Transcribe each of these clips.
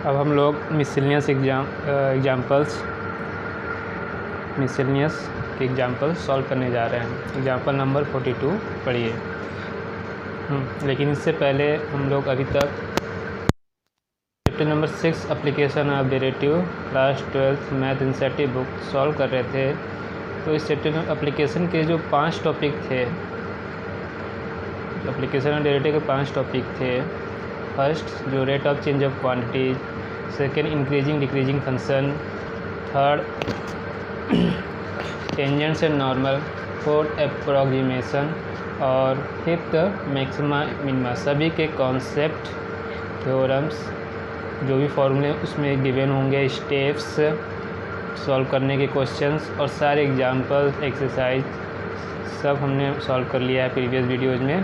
अब हम लोग मिसलिनियस एग्जाम्पल्स सॉल्व करने जा रहे हैं। एग्जाम्पल नंबर 42 पढ़िए। लेकिन इससे पहले हम लोग अभी तक chapter number 6 application of derivative class 12 math incentive book solve कर रहे थे। तो इस चैप्टर में एप्लीकेशन के जो 5 टॉपिक थे, एप्लीकेशन ऑफ डेरिवेटिव के 5 टॉपिक थे। फर्स्ट जो rate of change of quantity, second increasing decreasing function, third tangents and normal, fourth approximation और फिफ्थ मैक्सिमा मिनिमा। सभी के कॉन्सेप्ट, थ्योरम्स, जो भी फॉर्मूले उसमें गिवन होंगे, स्टेप्स, सॉल्व करने के क्वेश्चंस और सारे एग्जाम्पल्स, एक्सरसाइज सब हमने सॉल्व कर लिया है प्रीवियस वीडियोज़ में।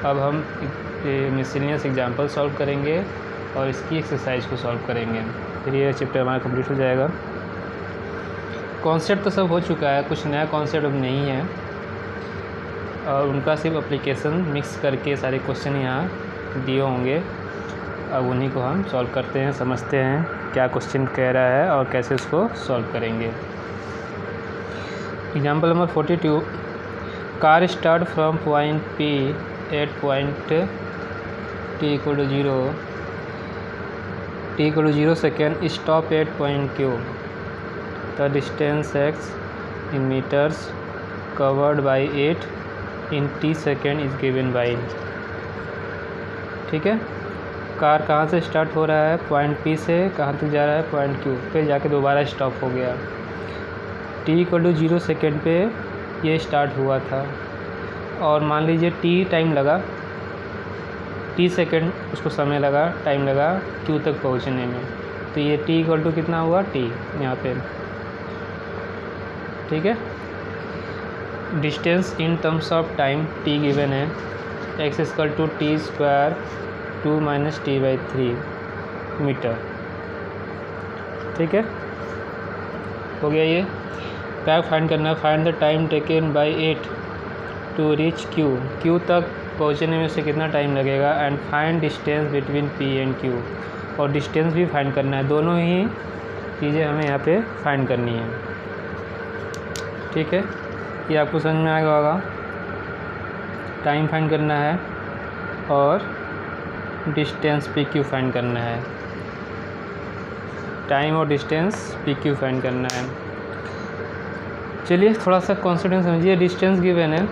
अब हम मिसलिनियस एग्जाम्पल सॉल्व करेंगे और इसकी एक्सरसाइज को सॉल्व करेंगे, फिर ये चैप्टर हमारा कंप्लीट हो जाएगा। कॉन्सेप्ट तो सब हो चुका है, कुछ नया कॉन्सेप्ट अब नहीं है और उनका सिर्फ एप्लीकेशन मिक्स करके सारे क्वेश्चन यहाँ दिए होंगे। अब उन्हीं को हम सॉल्व करते हैं, समझते हैं क्या क्वेश्चन कह रहा है और कैसे उसको सॉल्व करेंगे। Example number 42, car start from point P at point T = 0 second, stop at point Q। The distance x in meters covered by 8 in t second is given by। ठीक है, कार कहाँ से स्टार्ट हो रहा है, point P से कहाँ तक जा रहा है, पॉइंट Q पे जाके दोबारा स्टॉप हो गया। t = 0 सेकेंड पे ये स्टार्ट हुआ था और मान लीजिए t टाइम लगा, t सेकेंड उसको समय लगा, टाइम लगा Q तक पहुँचने में। तो ये t = कितना हुआ, t यहाँ पे। ठीक है, distance in terms of time t given है, x = t² 2 - t/3 मीटर। ठीक है, हो गया ये। क्या फाइंड करना है, find the time taken by 8 to reach Q तक पहुंचने में से कितना टाइम लगेगा, and find distance between P and Q। और डिस्टेंस भी फाइंड करना है, दोनों ही चीज़ें हमें यहाँ पे फाइंड करनी है। ठीक है, ये आपको समझ में आएगा होगा। टाइम फाइंड करना है और डिस्टेंस PQ फाइंड करना है। टाइम और डिस्टेंस PQ फाइंड करना है। चलिए थोड़ा सा कॉन्सेप्ट समझिए। डिस्टेंस गिवन है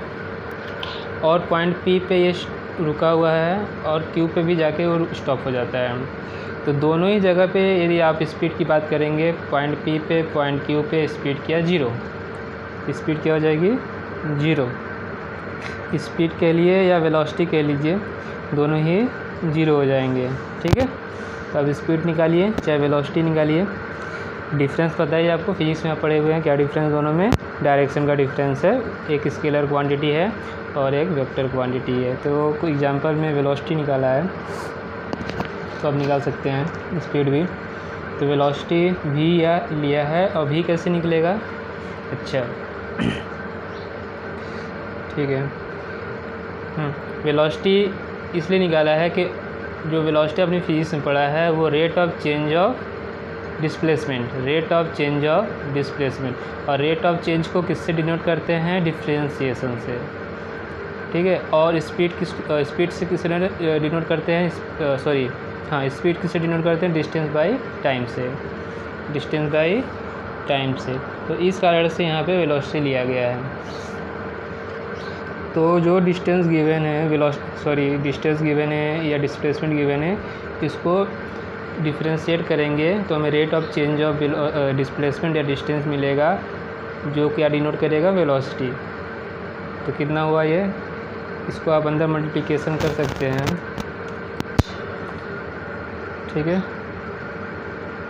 और पॉइंट P पे ये रुका हुआ है और Q पे भी जाके वो स्टॉप हो जाता है। तो दोनों ही जगह पे यदि आप स्पीड की बात करेंगे, पॉइंट P पे पॉइंट Q पे स्पीड क्या 0, स्पीड क्या हो जाएगी 0। स्पीड के लिए या वेलोसिटी कह लीजिए, दोनों ही 0 हो जाएंगे। ठीक है, तो अब स्पीड निकालिए चाहे वेलोसिटी निकालिए। डिफरेंस पता ही आपको, फिजिक्स में आप पढ़े हुए हैं। क्या डिफरेंस दोनों में, डायरेक्शन का डिफरेंस है। एक स्केलर क्वांटिटी है और एक वेक्टर क्वांटिटी है। तो कोई एग्जांपल में वेलोसिटी निकाला है तो अब निकाल सकते हैं स्पीड भी। तो वेलोसिटी v या लिया है और v कैसे निकलेगा, अच्छा ठीक है। वेलोसिटी इसलिए निकाला है कि जो वेलोसिटी अपनी फिजिक्स में पढ़ा है वो rate of change of displacement, और रेट ऑफ चेंज को किससे डिनोट करते हैं, डिफरेंशिएशन से। ठीक है, और स्पीड से किससे डिनोट करते हैं, स्पीड किससे डिनोट करते हैं, डिस्टेंस बाय टाइम से। तो इस कारण से यहाँ पे वेलोसिटी लिया गया है। तो जो डिस्टेंस गिवन है, डिस्टेंस गिवन है या डिस्प्लेसमेंट गिवन है, इसको डिफरेंशिएट करेंगे तो हमें rate of change of displacement या डिस्टेंस मिलेगा, जो क्या डिनोट करेगा, वेलोसिटी। तो कितना हुआ ये, इसको आप अंदर मल्टीप्लिकेशन कर सकते हैं। ठीक है,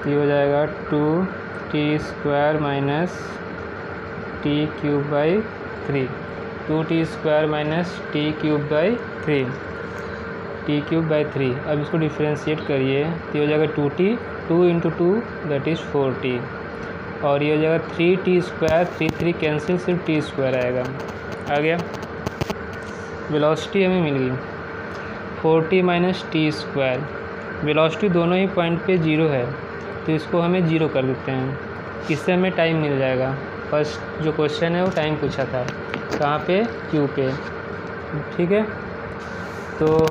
ये हो जाएगा 2t² - t³/3, 2t² - t³/3। अब इसको डिफरेंशिएट करिए तो ये हो जाएगा 2t, 2 × 2 दैट इज़ 4t, और ये हो जाएगा 3t², 3 कैंसिल, सिर्फ t² आएगा। आ गया, वेलोसिटी हमें मिल गई 40 - t²। वेलोसिटी दोनों ही पॉइंट पे 0 है, तो इसको हमें 0 कर देते हैं। इससे हमें टाइम मिल जाएगा। फर्स्ट जो क्वेश्चन है वो टाइम पूछा था, कहाँ पे, क्यू पे। ठीक है, तो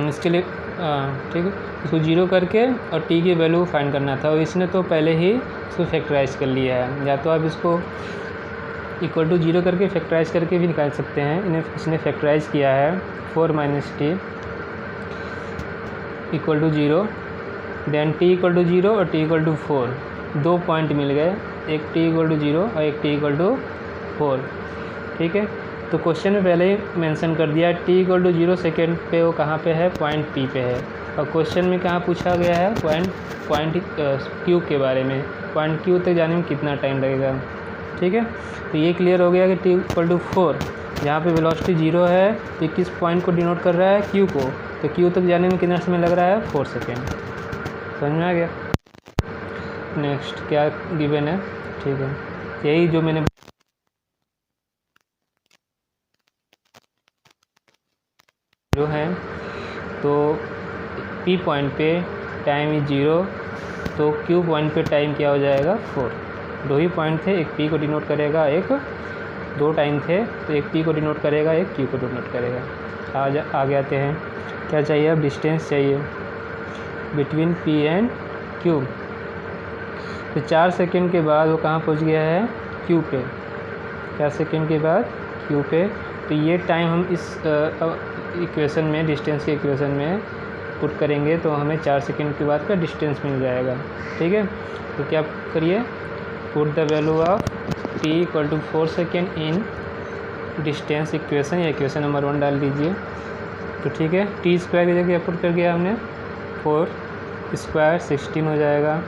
इसके लिए ठीक है, इसको 0 करके और टी की वैल्यू फाइंड करना था, और इसने तो पहले ही इसको फैक्टराइज कर लिया है। या तो आप इसको इक्वल टू 0 करके फैक्टराइज करके भी निकाल सकते हैं। इसने फैक्टराइज किया है 4 - t equal to 0, then t equal to 0 और t इक्वल टू 4, 2 पॉइंट मिल गए, एक t इक्वल टू 0 और एक t इक्वल टू 4। ठीक है, तो क्वेश्चन में पहले ही मेंशन कर दिया t इक्वल टू 0 सेकेंड पे वो कहाँ पे है, पॉइंट p पे है। और क्वेश्चन में कहाँ पूछा गया है, पॉइंट q के बारे में, पॉइंट q तक जाने में कितना टाइम लगेगा। ठीक है, तो ये क्लियर हो गया कि t इक्वल टू 4, जहाँ पे वेलोसिटी 0 है, तो किस पॉइंट को डिनोट कर रहा है, q को, तो q तक जाने में कितना समय लग रहा है, 4 सेकेंड। समझ में आ गया। नेक्स्ट क्या गिवन है, ठीक है, यही जो मैंने जो है, तो P पॉइंट पे टाइम इज 0, तो Q पॉइंट पे टाइम क्या हो जाएगा, 4। 2 ही पॉइंट थे, एक P को डिनोट करेगा, एक 2 टाइम थे, तो एक P को डिनोट करेगा, एक Q को डिनोट करेगा। आगे आते हैं, क्या चाहिए अब, डिस्टेंस चाहिए बिटवीन P एंड Q। तो 4 सेकेंड के बाद वो कहाँ पहुँच गया है, Q पे। 4 सेकेंड के बाद Q पे, तो ये टाइम हम इस इक्वेशन में, डिस्टेंस के इक्वेशन में पुट करेंगे, तो हमें 4 सेकेंड के बाद का डिस्टेंस मिल जाएगा। ठीक है, तो क्या करिए, put the value of t equal to 4 second in distance equation, या इक्वेशन नंबर 1 डाल दीजिए। तो ठीक है, t स्क्वायर की जगह पुट कर दिया हमने, 4 स्क्वायर 16 हो जाएगा।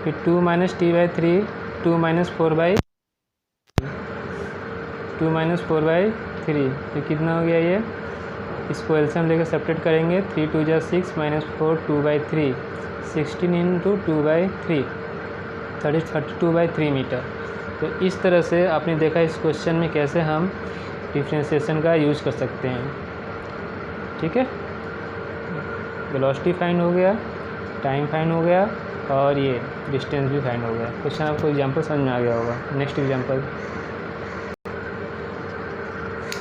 फिर 2 - t/3, 2 - 4/3, तो कितना हो गया ये, इसको एलसीएम लेकर सब्ट्रैक्ट करेंगे, 3 × 2 = 6 - 4 2/3, 16 × 2/3, 32/3 मीटर। तो इस तरह से आपने देखा इस क्वेश्चन में कैसे हम डिफरेंशिएशन का यूज कर सकते हैं। ठीक है, वेलोसिटी फाइंड हो गया, टाइम फाइंड हो गया, और ये डिस्टेंस भी फाइंड हो गया। क्वेश्चन आपको एग्जांपल समझ में आ गया होगा। नेक्स्ट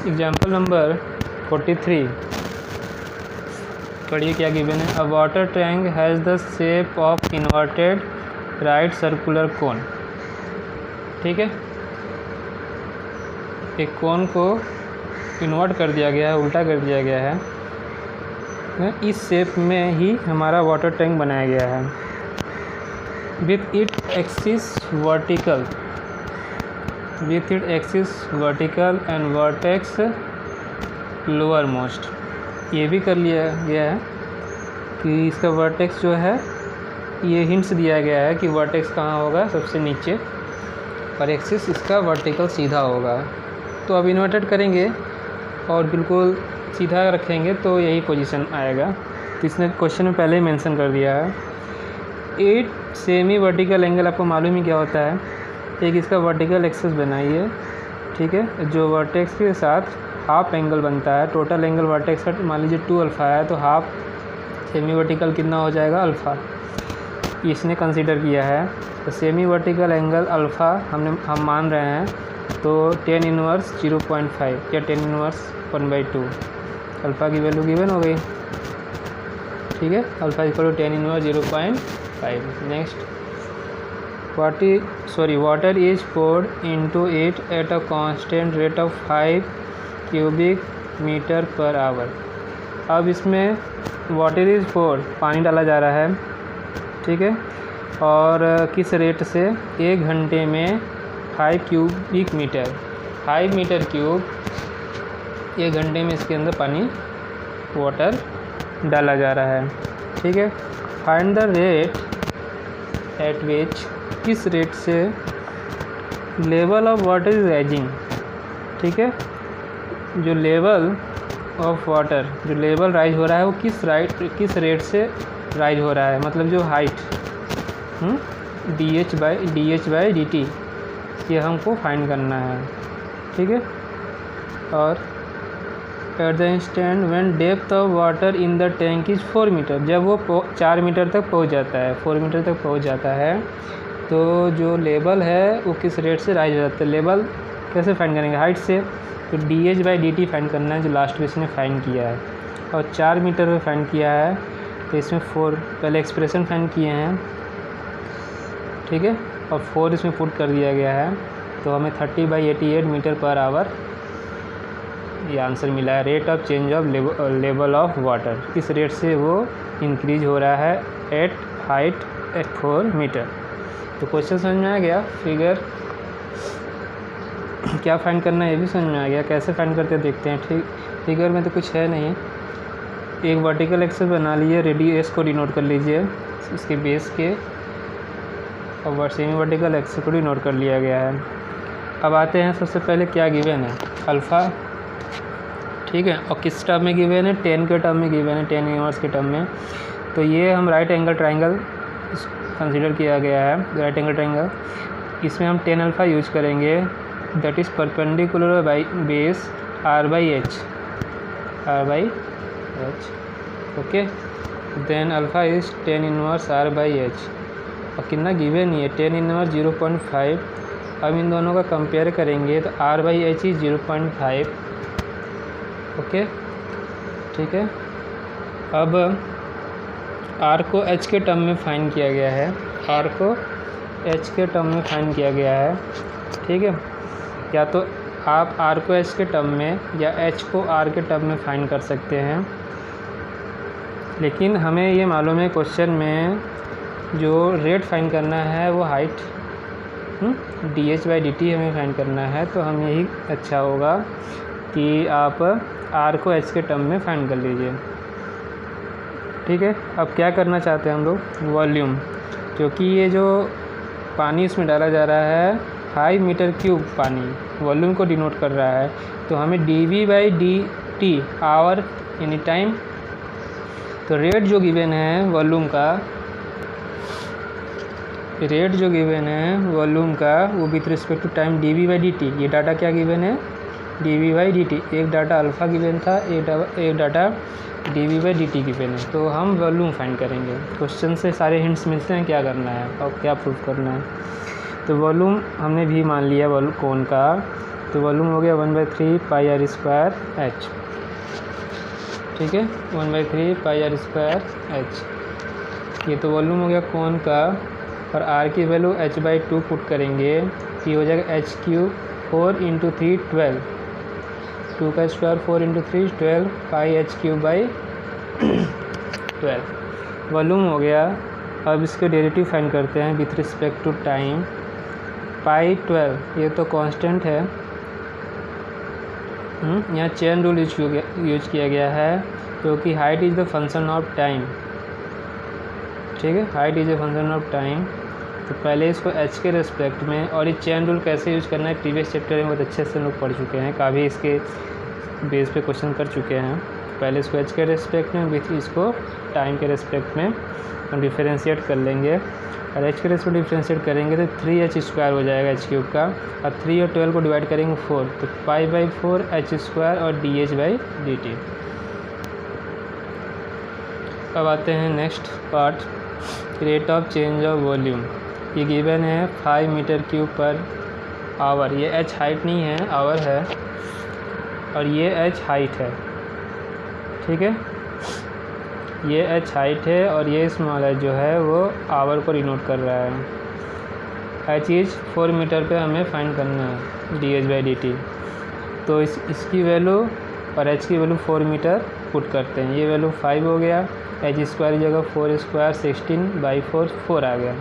एग्जांपल नंबर 43, पढ़िए क्या गिवन है। अ water tank has the shape of inverted right circular cone. ठीक है, एक कोन को इन्वर्ट कर दिया गया है, उल्टा कर दिया गया है। इस शेप में ही हमारा वाटर टैंक बनाया गया है, with it axis vertical and vertex lower most. ये भी कर लिया गया है कि इसका वर्टेक्स जो है, ये हिंट्स दिया गया है कि वर्टेक्स कहाँ होगा, सबसे नीचे, और एक्सिस इसका वर्टिकल सीधा होगा। तो अब इन्वर्टेड करेंगे और बिल्कुल सीधा रखेंगे तो यही पोजीशन आएगा। तो इसने क्वेश्चन में पहले ही मेंशन कर दिया है। 8 सेमी वर्टिकल एंगल, आपको मालूम ही क्या होता है, एक इसका वर्टिकल एक्सिस बनाइए, ठीक है, जो वर्टेक्स के साथ हाफ एंगल बनता है। टोटल एंगल वर्टेक्स का मान लीजिए 2 अल्फ़ा है, तो हाफ सेमी वर्टिकल कितना हो जाएगा, अल्फ़ा, इसने कंसीडर किया है। तो सेमी वर्टिकल एंगल अल्फ़ा हम मान रहे हैं, तो 10 इनवर्स 0.5 या 10 इनवर्स 1/2, अल्फ़ा की वैल्यू गिवन हो गई। ठीक है, alpha equal to 10 inverse 0.5। Next, water is poured into it at a constant rate of 5 cubic meter per hour। अब इसमें वाटर इज poured, पानी डाला जा रहा है, ठीक है, और किस रेट से, 1 घंटे में 5 क्यूबिक मीटर, 5 मीटर क्यूब 1 घंटे में इसके अंदर पानी वाटर डाला जा रहा है। ठीक है, फाइंड द रेट एट विच, किस रेट से level of water is rising. ठीक है, जो लेवल ऑफ वाटर, जो लेवल राइज हो रहा है वो किस रेट से राइज हो रहा है, मतलब जो हाइट dh/dt, ये हमको फाइंड करना है। ठीक है, और at the instant when depth of water in the tank is 4 metre, जब वो 4 मीटर तक पहुंच जाता है, 4 मीटर तक पहुंच जाता है, तो जो लेवल है वो किस रेट से राइज हो जाता है। लेवल कैसे फाइंड करेंगे, हाइट से, तो dh/dt फाइंड करना है जो लास्ट में इसने फाइंड किया है, और 4 मीटर में फाइंड किया है, तो इसमें 4 पहले एक्सप्रेशन फाइंड किए हैं, ठीक है, और 4 इसमें पुट कर दिया गया है, तो हमें 30/88 मीटर पर आवर ये आंसर मिला है। Rate of change of level of water, किस रेट से वो इंक्रीज हो रहा है एट हाइट एट 4 मीटर। तो क्वेश्चन समझ में आ गया, फिगर क्या फाइंड करना है ये भी समझ में आ गया, कैसे फाइंड करते हैं देखते हैं। ठीक, फिगर में तो कुछ है नहीं, एक वर्टिकल एक्सेस बना लीजिए, रेडियस को डिनोट कर लीजिए इसके बेस के, और सेमी वर्टिकल एक्सेस को डिनोट कर लिया गया है। अब आते हैं सबसे पहले क्या गिवन है, अल्फ़ा, ठीक है, और किस टर्म में गिवन है, 10 के टर्म में गिवन है, 10 इनवर्स के टर्म में। तो ये हम राइट एंगल ट्राइंगल कंसीडर किया गया है, राइट एंगल ट्राइंगल, इसमें हम 10 अल्फ़ा यूज करेंगे, that is perpendicular by base r/h, okay. Then alpha is 10 inverse r/h, और कितना गिवन नहीं है, 10 इनवर्स 0.5। अब इन दोनों का कंपेयर करेंगे तो r/h इज़ 0.5, ओके, ठीक है। अब r को h के टर्म में फाइंड किया गया है, r को h के टर्म में फाइंड किया गया है, ठीक है। या तो आप r को h के टर्म में या h को r के टर्म में फाइंड कर सकते हैं, लेकिन हमें ये मालूम है क्वेश्चन में जो रेट फाइंड करना है वो हाइट dh/dt हमें फाइंड करना है, तो हम यही अच्छा होगा कि आप r को h के टर्म में फाइंड कर लीजिए, ठीक है। अब क्या करना चाहते हैं हम लोग, वॉल्यूम, क्योंकि ये जो पानी इसमें डाला जा रहा है 5 मीटर क्यूब पानी वॉल्यूम को डिनोट कर रहा है, तो हमें dv/dt आवर यानी टाइम, तो रेट जो गिवन है वॉल्यूम का, रेट जो गिवन है वॉल्यूम का वो with respect to time dv/dt, ये डाटा क्या गिवन है dv/dt, एक डाटा अल्फ़ा गिवन था, एक डाटा dv/dt गिवन है। तो हम वॉल्यूम फाइंड करेंगे, क्वेश्चन से सारे हिंट्स मिलते हैं क्या करना है और क्या प्रूव करना है। तो वॉल्यूम हमने भी मान लिया कोन का, तो वॉल्यूम हो गया 1/3 πr²h, ठीक है, 1/3 πr²h, ये तो वॉल्यूम हो गया कोन का। और r की वैल्यू h/2 पुट करेंगे, ये हो जाएगा h³ 4 × 3 12, 2 का स्क्वायर 4 × 3 12 πh³/12 वॉल्यूम हो गया। अब इसके डेरिवेटिव फाइंड करते हैं विथ रिस्पेक्ट टू टाइम, π12 ये तो कांस्टेंट है, यहाँ चेन रूल यूज किया गया है, क्योंकि height is the function of time, ठीक है, height is the function of time. तो पहले इसको h के रेस्पेक्ट में, और ये चेन रूल कैसे यूज करना है प्रीवियस चैप्टर में बहुत अच्छे से हम लोग पढ़ चुके हैं, काफ़ी इसके बेस पे क्वेश्चन कर चुके हैं। पहले इसको h के रेस्पेक्ट में विथ इसको टाइम के रेस्पेक्ट में हम डिफरेंशिएट कर लेंगे, और h के रेस्पेक्ट डिफरेंशिएट करेंगे तो 3h² हो जाएगा h³ का, और 3 और 12 को डिवाइड करेंगे 4, तो π/4 h² और dh/dt। अब आते हैं next part, rate of change of volume. ये गिवन है 5 मीटर क्यूब पर आवर, ये h हाइट नहीं है, आवर है, और ये h हाइट है, ठीक है, ये h हाइट है, और ये स्मॉल h जो है वो आवर को डिनोट कर रहा है। h इज़ 4 मीटर पे हमें फाइंड करना है dh/dt, तो इसकी वैल्यू और h की वैल्यू 4 मीटर पुट करते हैं, ये वैल्यू 5 हो गया, h² की जगह 4² 16/4 4 आ गया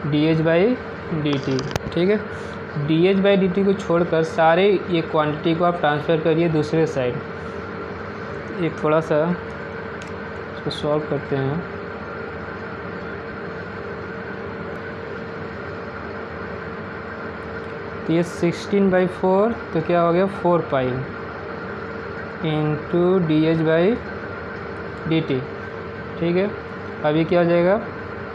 dh/dt, ठीक है। dh/dt को छोड़कर सारे ये क्वांटिटी को आप ट्रांसफ़र करिए दूसरे साइड। एक थोड़ा सा इसको सॉल्व करते हैं, तो ये 16/4 तो क्या हो गया 4π इंटू dh/dt, ठीक है। अभी क्या हो जाएगा,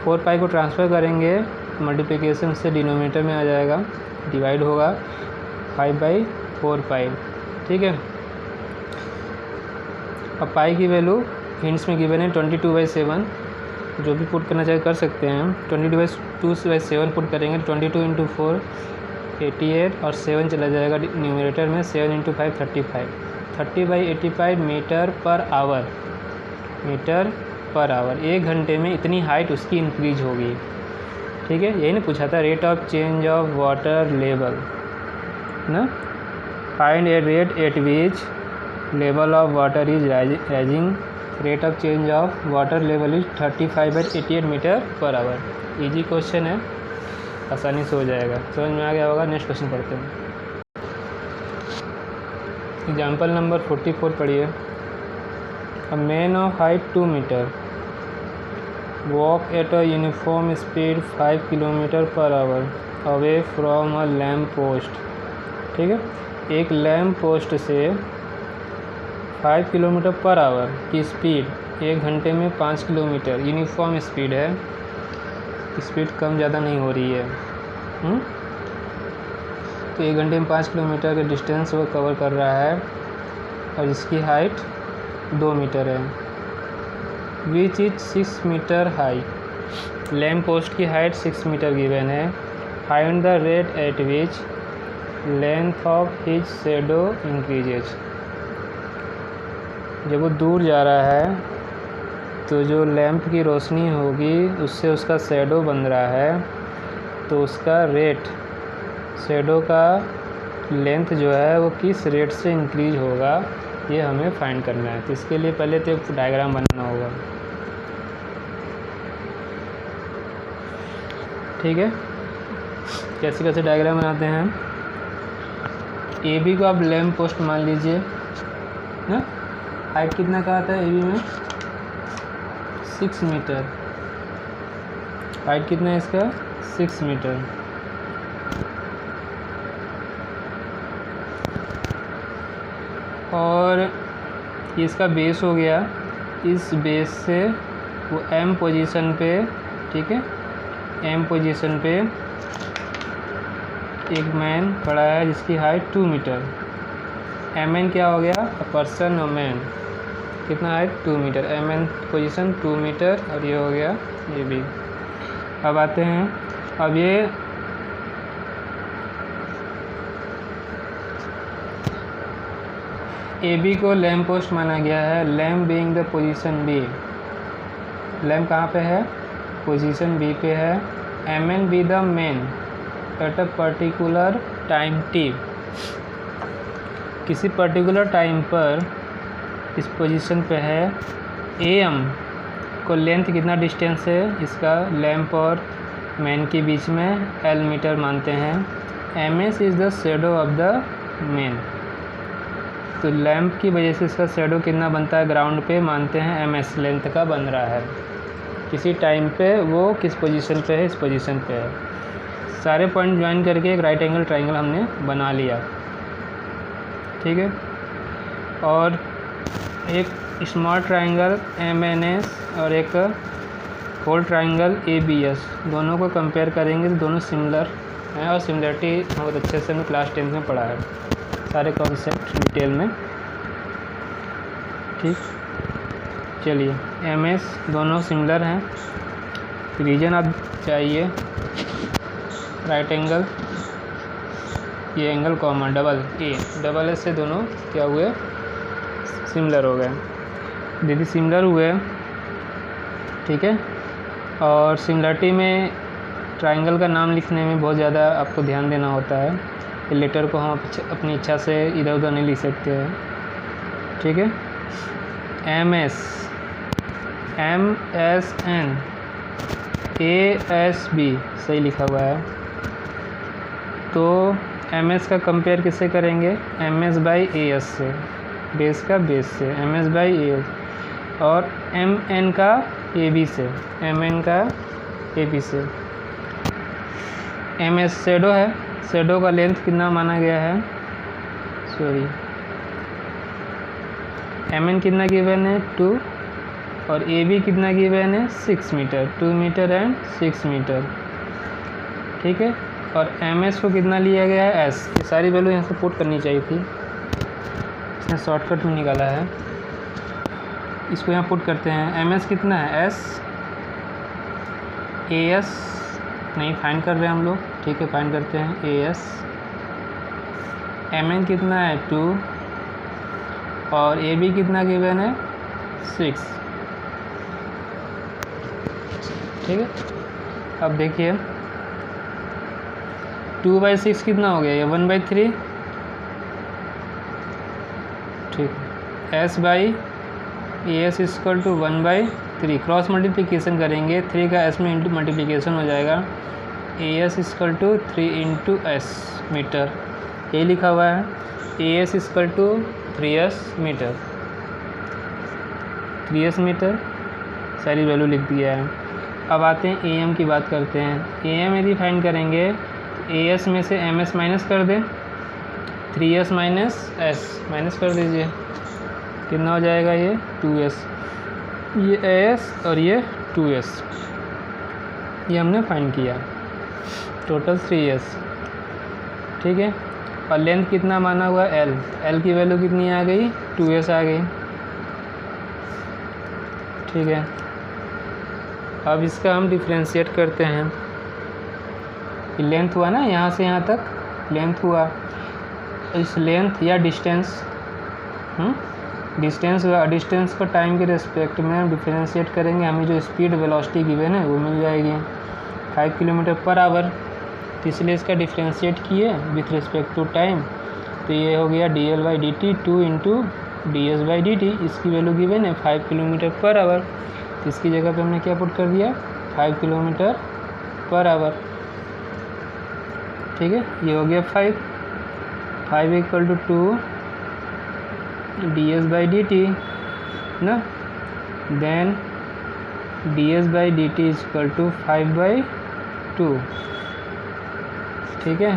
4π को ट्रांसफ़र करेंगे मल्टीप्लिकेशन से डिनोमिनेटर में आ जाएगा, डिवाइड होगा 5/4π, ठीक है। अब पाई की वैल्यू हिंट्स में गिवन है 22/7, जो भी पुट करना चाहे कर सकते हैं। 22/7 पुट करेंगे, 22 × 4 88 और 7 चला जाएगा न्यूमरेटर में, 7 × 5 35, 30/85 metre per our, metre per our. 1 घंटे में इतनी हाइट उसकी इंक्रीज होगी। ठीक है, यही ना पूछा था, rate of change of water level ना, find a rate at which level of water is rising, rate of change of water level is 35/88 metre per hour. Easy question है, आसानी से हो जाएगा, समझ में आ गया होगा। नेक्स्ट क्वेश्चन पढ़ते हैं। एग्जाम्पल नंबर 44 पढ़िए। A man of height 2 metre walk at a uniform speed 5 kilometre per hour away from a lamp post. ठीक है, एक लैम्प पोस्ट से 5 किलोमीटर पर आवर की स्पीड 1 घंटे में 5 किलोमीटर, यूनिफॉर्म स्पीड है, स्पीड कम ज़्यादा नहीं हो रही है। तो 1 घंटे में 5 किलोमीटर के डिस्टेंस वो कवर कर रहा है और इसकी हाइट 2 मीटर है। Which is 6 metre high, lamp post की हाइट 6 मीटर गिवन है। Find the rate at which length of his shadow increases. जब वो दूर जा रहा है तो जो लैंप की रोशनी होगी उससे उसका शैडो बन रहा है, तो उसका रेट, शैडो का लेंथ जो है वो किस रेट से इंक्रीज होगा, ये हमें फाइंड करना है। तो इसके लिए पहले तो डायग्राम बनाना होगा। ठीक है, कैसे कैसे डायग्राम बनाते हैं। ए बी को आप लैंप पोस्ट मान लीजिए ना, हाइट कितना कहा था ए बी में, 6 मीटर, हाइट कितना है इसका, 6 मीटर। और ये इसका बेस हो गया, इस बेस से वो एम पोजीशन पे, ठीक है, एम पोजीशन पे एक मैन खड़ा है जिसकी हाइट 2 मीटर। एम एन क्या हो गया, पर्सन और मैन, कितना height 2 metre, M N position 2 metre और ये हो गया ये भी। अब आते हैं, अब ये ए बी को लैम्प पोस्ट माना गया है। Lamp being the position B, lamp कहाँ पे है, पोजीशन बी पे है। M N be the man at a particular time T, किसी पर्टिकुलर टाइम पर इस पोजीशन पे है। ए एम को लेंथ कितना डिस्टेंस है इसका, लैम्प और मैन के बीच में एल मीटर मानते हैं। M S is the shadow of the man, तो लैम्प की वजह से इसका शेडो कितना बनता है, ग्राउंड पे मानते हैं एम एस लेंथ का बन रहा है। किसी टाइम पे वो किस पोजीशन पे है, इस पोजीशन पे है। सारे पॉइंट ज्वाइन करके एक राइट एंगल ट्राइंगल हमने बना लिया। ठीक है, और एक small triangle M N S और एक whole triangle A B S, दोनों को कंपेयर करेंगे तो दोनों सिमिलर हैं और सिमिलरिटी बहुत अच्छे से हमने क्लास 10 में पढ़ा है, सारे कॉन्सेप्ट डिटेल में। ठीक, चलिए एम एस दोनों सिमिलर हैं। रीजन आप चाहिए, राइट एंगल, ये angle common double A, double S से दोनों क्या हुए, सिमिलर हो गए। यदि सिमिलर हुए, ठीक है, और सिमिलरिटी में ट्राइंगल का नाम लिखने में बहुत ज़्यादा आपको ध्यान देना होता है। लेटर को हम अपनी इच्छा से इधर उधर नहीं लिख सकते हैं। ठीक है, M S, M S N, A S B सही लिखा हुआ है। तो एम एस का कंपेयर किससे करेंगे, M S by A S से, बेस का बेस से, M S by A S, और एम एन का ए बी से, एम एन का ए बी से। एम एस शेडो है, शेडो का लेंथ कितना माना गया है, सॉरी एम एन कितना गिवन है 2 और ए बी कितना गिवन है 6 मीटर, 2 मीटर एंड 6 मीटर। ठीक है, और एम एस को कितना लिया गया है एस, ये सारी वैल्यू यहाँ से पुट करनी चाहिए थी, इसने शॉर्टकट में निकाला है। इसको यहाँ पुट करते हैं। एम एस कितना है, एस ए एस नहीं फाइंड कर रहे हैं हम लोग, ठीक है, फाइंड करते हैं ए एस। एम एन कितना है 2 और ए बी कितना गिवन है 6, ठीक है। अब देखिए 2/6 कितना हो गया, ये 1/3, ठीक है। S by A S equal to 1/3, cross multiplication करेंगे, 3 का एस में इंटू मल्टीप्लिकेशन हो जाएगा, A S equal to 3 into S metre, ये लिखा हुआ है। A S equal to 3s metre, 3s metre सारी वैल्यू लिख दिया है। अब आते हैं ए एम की बात करते हैं। ए एम यदि फाइंड करेंगे ए एस में से एम एस माइनस कर दें, 3s माइनस एस माइनस कर दीजिए, कितना हो जाएगा ये 2s, ये एस और ये 2s, ये हमने फाइंड किया, टोटल 3s, ठीक है। और लेंथ कितना माना हुआ l, l की वैल्यू कितनी आ गई 2s आ गई, ठीक है। अब इसका हम डिफ्रेंशिएट करते हैं। लेंथ हुआ ना, यहाँ से यहाँ तक लेंथ हुआ, इस लेंथ या डिस्टेंस डिस्टेंस हुआ, डिस्टेंस को टाइम के रिस्पेक्ट में हम डिफ्रेंशिएट करेंगे, हमें जो स्पीड वेलोसिटी गिवन है वो मिल जाएगी 5 किलोमीटर पर आवर। तो इसलिए इसका डिफ्रेंशिएट किए विथ रिस्पेक्ट टू टाइम, तो ये हो गया dl/dt 2 इंटू ds/dt, इसकी वैल्यू गिवन है 5 किलोमीटर पर आवर, तो इसकी जगह पे हमने क्या पुट कर दिया 5 किलोमीटर पर आवर, ठीक है। ये हो गया 5 इक्वल टू 2 ds/dt ना, देन ds/dt इक्वल टू 5/2, ठीक है।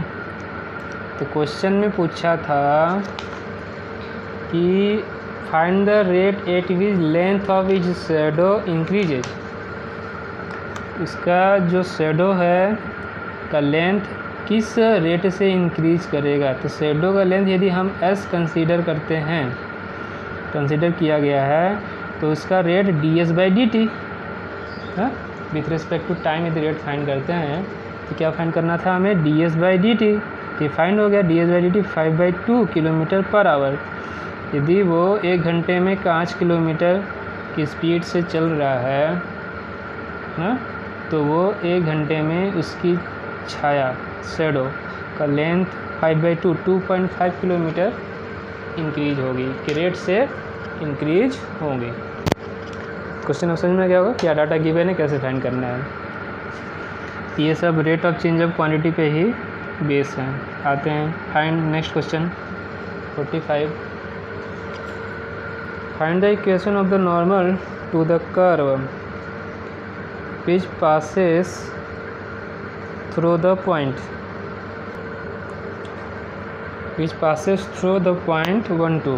तो क्वेश्चन में पूछा था कि find the rate at which length of each shadow increases, इसका जो शैडो है का लेंथ किस रेट से इंक्रीज करेगा। तो शैडो का लेंथ यदि हम s कंसीडर करते हैं, कंसीडर किया गया है, तो उसका रेट ds/dt है, विथ रिस्पेक्ट टू टाइम यदि रेट फाइंड करते हैं तो क्या फाइंड करना था हमें ds/dt, ये फाइंड हो गया ds/dt 5/2 किलोमीटर पर आवर। यदि वो 1 घंटे में 5 किलोमीटर की स्पीड से चल रहा है ना, तो वो 1 घंटे में उसकी छाया शैडो का लेंथ 5/2 2.5 किलोमीटर इंक्रीज होगी, कि रेट से इंक्रीज होगी। क्वेश्चन समझ में क्या होगा, क्या डाटा गिवन है, कैसे फाइंड करना है, ये सब rate of change of quantity पे ही बेस है। आते हैं find next question 45, find the equation of the normal to the curve which passes through the point, which passes through the point 1 2।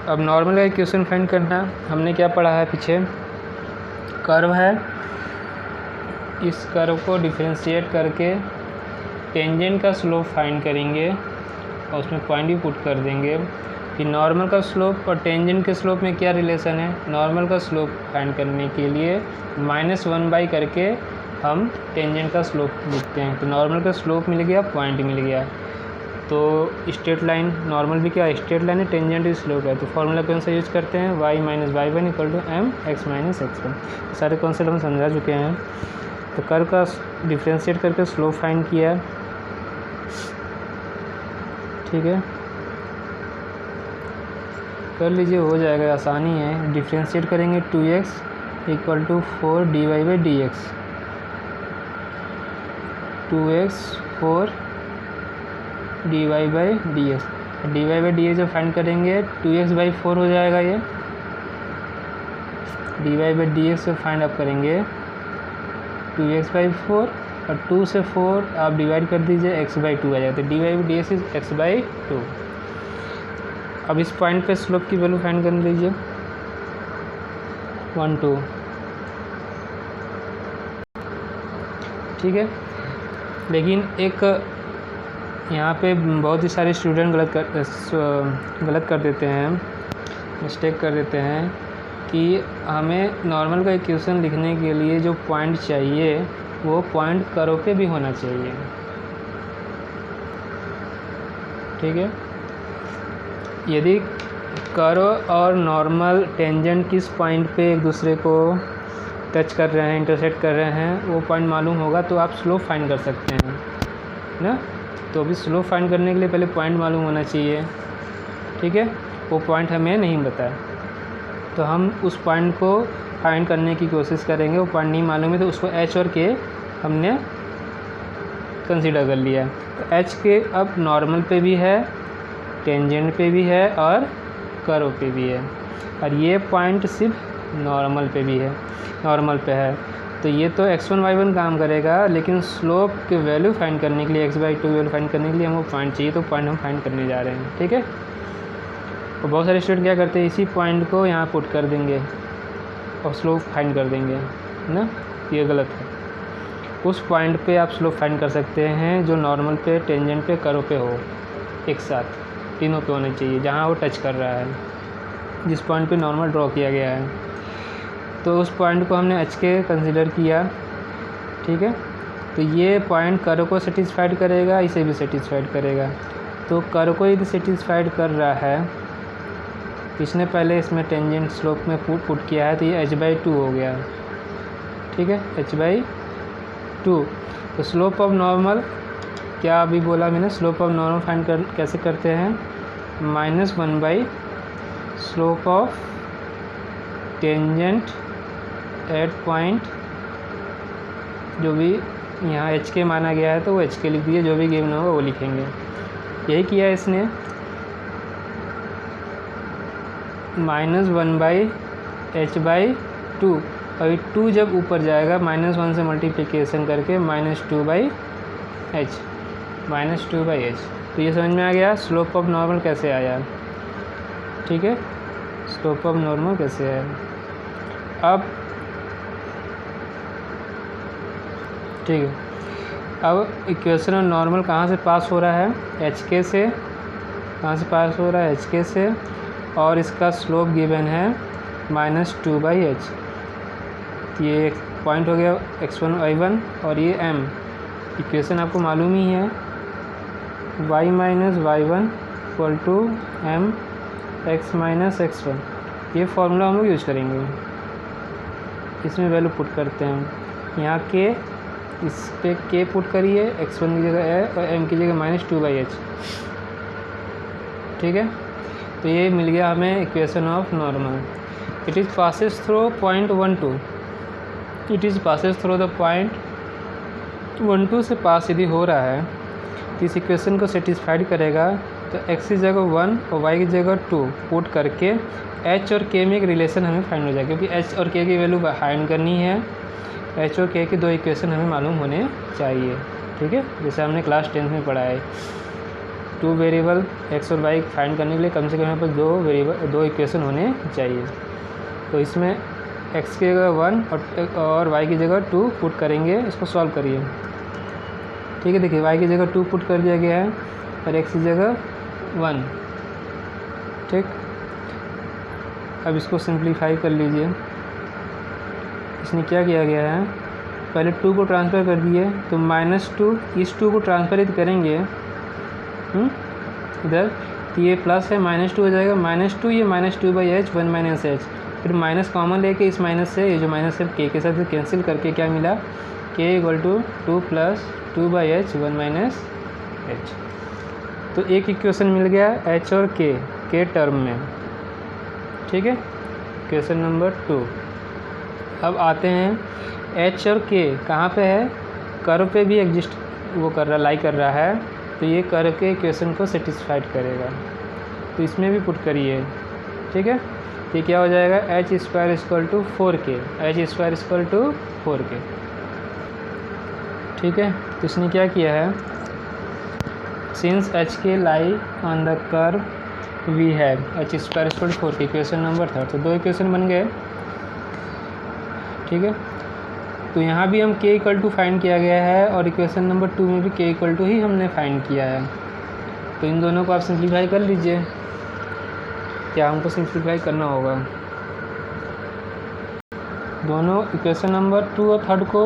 अब नॉर्मल का इक्वेशन फाइंड करना, हमने क्या पढ़ा है पीछे, कर्व है, इस कर्व को डिफरेंशिएट करके टेंजेंट का स्लोप फाइंड करेंगे और उसमें पॉइंट भी पुट कर देंगे कि नॉर्मल का स्लोप और टेंजेंट के स्लोप में क्या रिलेशन है। नॉर्मल का स्लोप फाइंड करने के लिए -1 करके हम टेंजेंट का स्लोप लिखते हैं, तो नॉर्मल का स्लोप मिल गया, पॉइंट मिल गया, तो स्ट्रेट लाइन, नॉर्मल भी क्या स्ट्रेट लाइन है, टेंजेंट भी स्लोप है, तो फॉर्मूला कौन सा यूज करते हैं y - y1 equal to mx - x1। सारे कॉन्सेप्ट हम समझा चुके हैं। तो कर्व का डिफ्रेंशिएट करके स्लोप फाइंड किया, ठीक है, कर लीजिए, हो जाएगा, आसानी है। डिफ्रेंशिएट करेंगे 2x equal to 4 dy/dx, 2x 4 dy/dx, dy/dx जब फाइंड करेंगे 2x/4 हो जाएगा, ये dy/dx से फाइंड अप करेंगे 2x/4 और 2 से 4 आप डिवाइड कर दीजिए x/2 आ जाता है, dy/dx इज x/2। अब इस पॉइंट पे स्लोप की वैल्यू फाइंड कर लीजिए 1 2, ठीक है। लेकिन एक यहाँ पे बहुत ही सारे स्टूडेंट गलत कर देते हैं मिस्टेक कर देते हैं कि हमें नॉर्मल का इक्वेशन लिखने के लिए जो पॉइंट चाहिए वो पॉइंट कर्व पे भी होना चाहिए। ठीक है, यदि कर्व और नॉर्मल टेंजेंट किस पॉइंट पे एक दूसरे को टच कर रहे हैं, इंटरसेक्ट कर रहे हैं, वो पॉइंट मालूम होगा तो आप स्लोप फाइंड कर सकते हैं ना। तो अभी स्लोप फाइंड करने के लिए पहले पॉइंट मालूम होना चाहिए। ठीक है, वो पॉइंट हमें नहीं बताया तो हम उस पॉइंट को फाइंड करने की कोशिश करेंगे। वो पॉइंट नहीं मालूम है तो उसको एच और के हमने कंसीडर कर लिया। तो एच के अब नॉर्मल पे भी है, टेंजेंट पे भी है और कर्व पे भी है, और ये पॉइंट सिर्फ नॉर्मल पे भी है, नॉर्मल पे है। तो ये तो x1 y1 काम करेगा, लेकिन स्लोप के वैल्यू फाइंड करने के लिए x/2 वैल्यू फाइंड करने के लिए हमको पॉइंट चाहिए, तो पॉइंट हम फाइंड करने जा रहे हैं। ठीक है, तो बहुत सारे स्टूडेंट क्या करते हैं, इसी पॉइंट को यहाँ पुट कर देंगे और स्लोप फाइंड कर देंगे ना, ये गलत है। उस पॉइंट पे आप स्लोप फाइंड कर सकते हैं जो नॉर्मल पे, टेंजेंट पे, कर्व पे हो, एक साथ तीनों पे होने चाहिए, जहाँ वो टच कर रहा है, जिस पॉइंट पे नॉर्मल ड्रॉ किया गया है। तो उस पॉइंट को हमने एच के कंसिडर किया। ठीक है, तो ये पॉइंट कर्व को सेटिस्फाइड करेगा, इसे भी सेटिस्फाइड करेगा। तो कर्व को यदि सेटिस्फाइड कर रहा है, इसने पहले इसमें टेंजेंट स्लोप में पुट किया है, तो ये h/2 हो गया। ठीक है, h/2। तो स्लोप ऑफ नॉर्मल क्या अभी बोला मैंने, स्लोप ऑफ नॉर्मल फाइंड कैसे करते हैं, -1/, slope of tangent at point, जो भी यहाँ एच के माना गया है तो वो एच के लिख दिए, जो भी गिवन होगा वो लिखेंगे। यही किया है इसने, -1/h/2, और 2 जब ऊपर जाएगा -1 से मल्टीप्लिकेशन करके -2/h, -2/h। तो ये समझ में आ गया स्लोप ऑफ नॉर्मल कैसे आया। ठीक है, स्लोप ऑफ नॉर्मल कैसे आया। अब ठीक है, अब इक्वेशन ऑफ नॉर्मल कहाँ से पास हो रहा है, एच के से। कहाँ से पास हो रहा है, एच के से, और इसका स्लोप गिवन है -2/h। ये पॉइंट हो गया x1 y1, और ये m। इक्वेशन आपको मालूम ही है, y - y1 = m x - x1। ये फॉर्मूला हम लोग यूज करेंगे, इसमें वैल्यू पुट करते हैं। यहाँ के, इस पे k पुट करिए, x1 की जगह है और m की जगह -2/h। ठीक है, तो ये मिल गया हमें equation of normal. It is passes through point 1 2, it is passes through the point 1 2 से पास यदि हो रहा है तो इस इक्वेशन को सेटिस्फाइड करेगा। तो x की जगह 1 और y की जगह 2 पुट करके h और k में एक रिलेशन हमें फाइंड हो जाएगा, क्योंकि h और k की वैल्यू फाइंड करनी है। h और k की दो इक्वेशन हमें मालूम होने चाहिए। ठीक है, जैसे हमने क्लास 10 में पढ़ा है, 2 वेरिएबल x और y फाइंड करने के लिए कम से कम यहाँ पर दो इक्वेशन होने चाहिए। तो इसमें x की जगह 1 और y की जगह 2 पुट करेंगे, इसको सॉल्व करिए। ठीक है, देखिए y की जगह 2 पुट कर दिया गया है और x की जगह 1। ठीक, अब इसको सिंप्लीफाई कर लीजिए। इसमें क्या किया गया है, पहले 2 को ट्रांसफ़र कर दिए, तो -2 इस 2 को ट्रांसफर यदि करेंगे इधर, तो ये प्लस है, -2 हो जाएगा, -2 ये -2/h 1 - h, फिर माइनस कॉमन लेके इस माइनस से, ये जो माइनस है k के साथ कैंसिल करके क्या मिला, k = 2 + 2/h 1 - h। तो एक इक्वेशन मिल गया h और k टर्म में। ठीक है, इक्वेशन नंबर 2। अब आते हैं h और k कहाँ पे है, कर्व पे भी एग्जिस्ट वो कर रहा, लाई कर रहा है, तो ये कर्व के इक्वेशन को सेटिस्फाइड करेगा, तो इसमें भी पुट करिए। ठीक है, ये क्या हो जाएगा, h² = 4k, h² = 4k। ठीक है, तो इसने क्या किया है, since hk lie on the curve we have h² = 4k, equation number 3। तो दो इक्वेशन बन गए। ठीक है, तो यहाँ भी हम k = फाइंड किया गया है, और इक्वेशन नंबर 2 में भी k = ही हमने फाइंड किया है। तो इन दोनों को आप सिंप्लीफाई कर लीजिए। क्या हमको सिंप्लीफाई करना होगा। दोनों इक्वेशन नंबर 2 और 3 को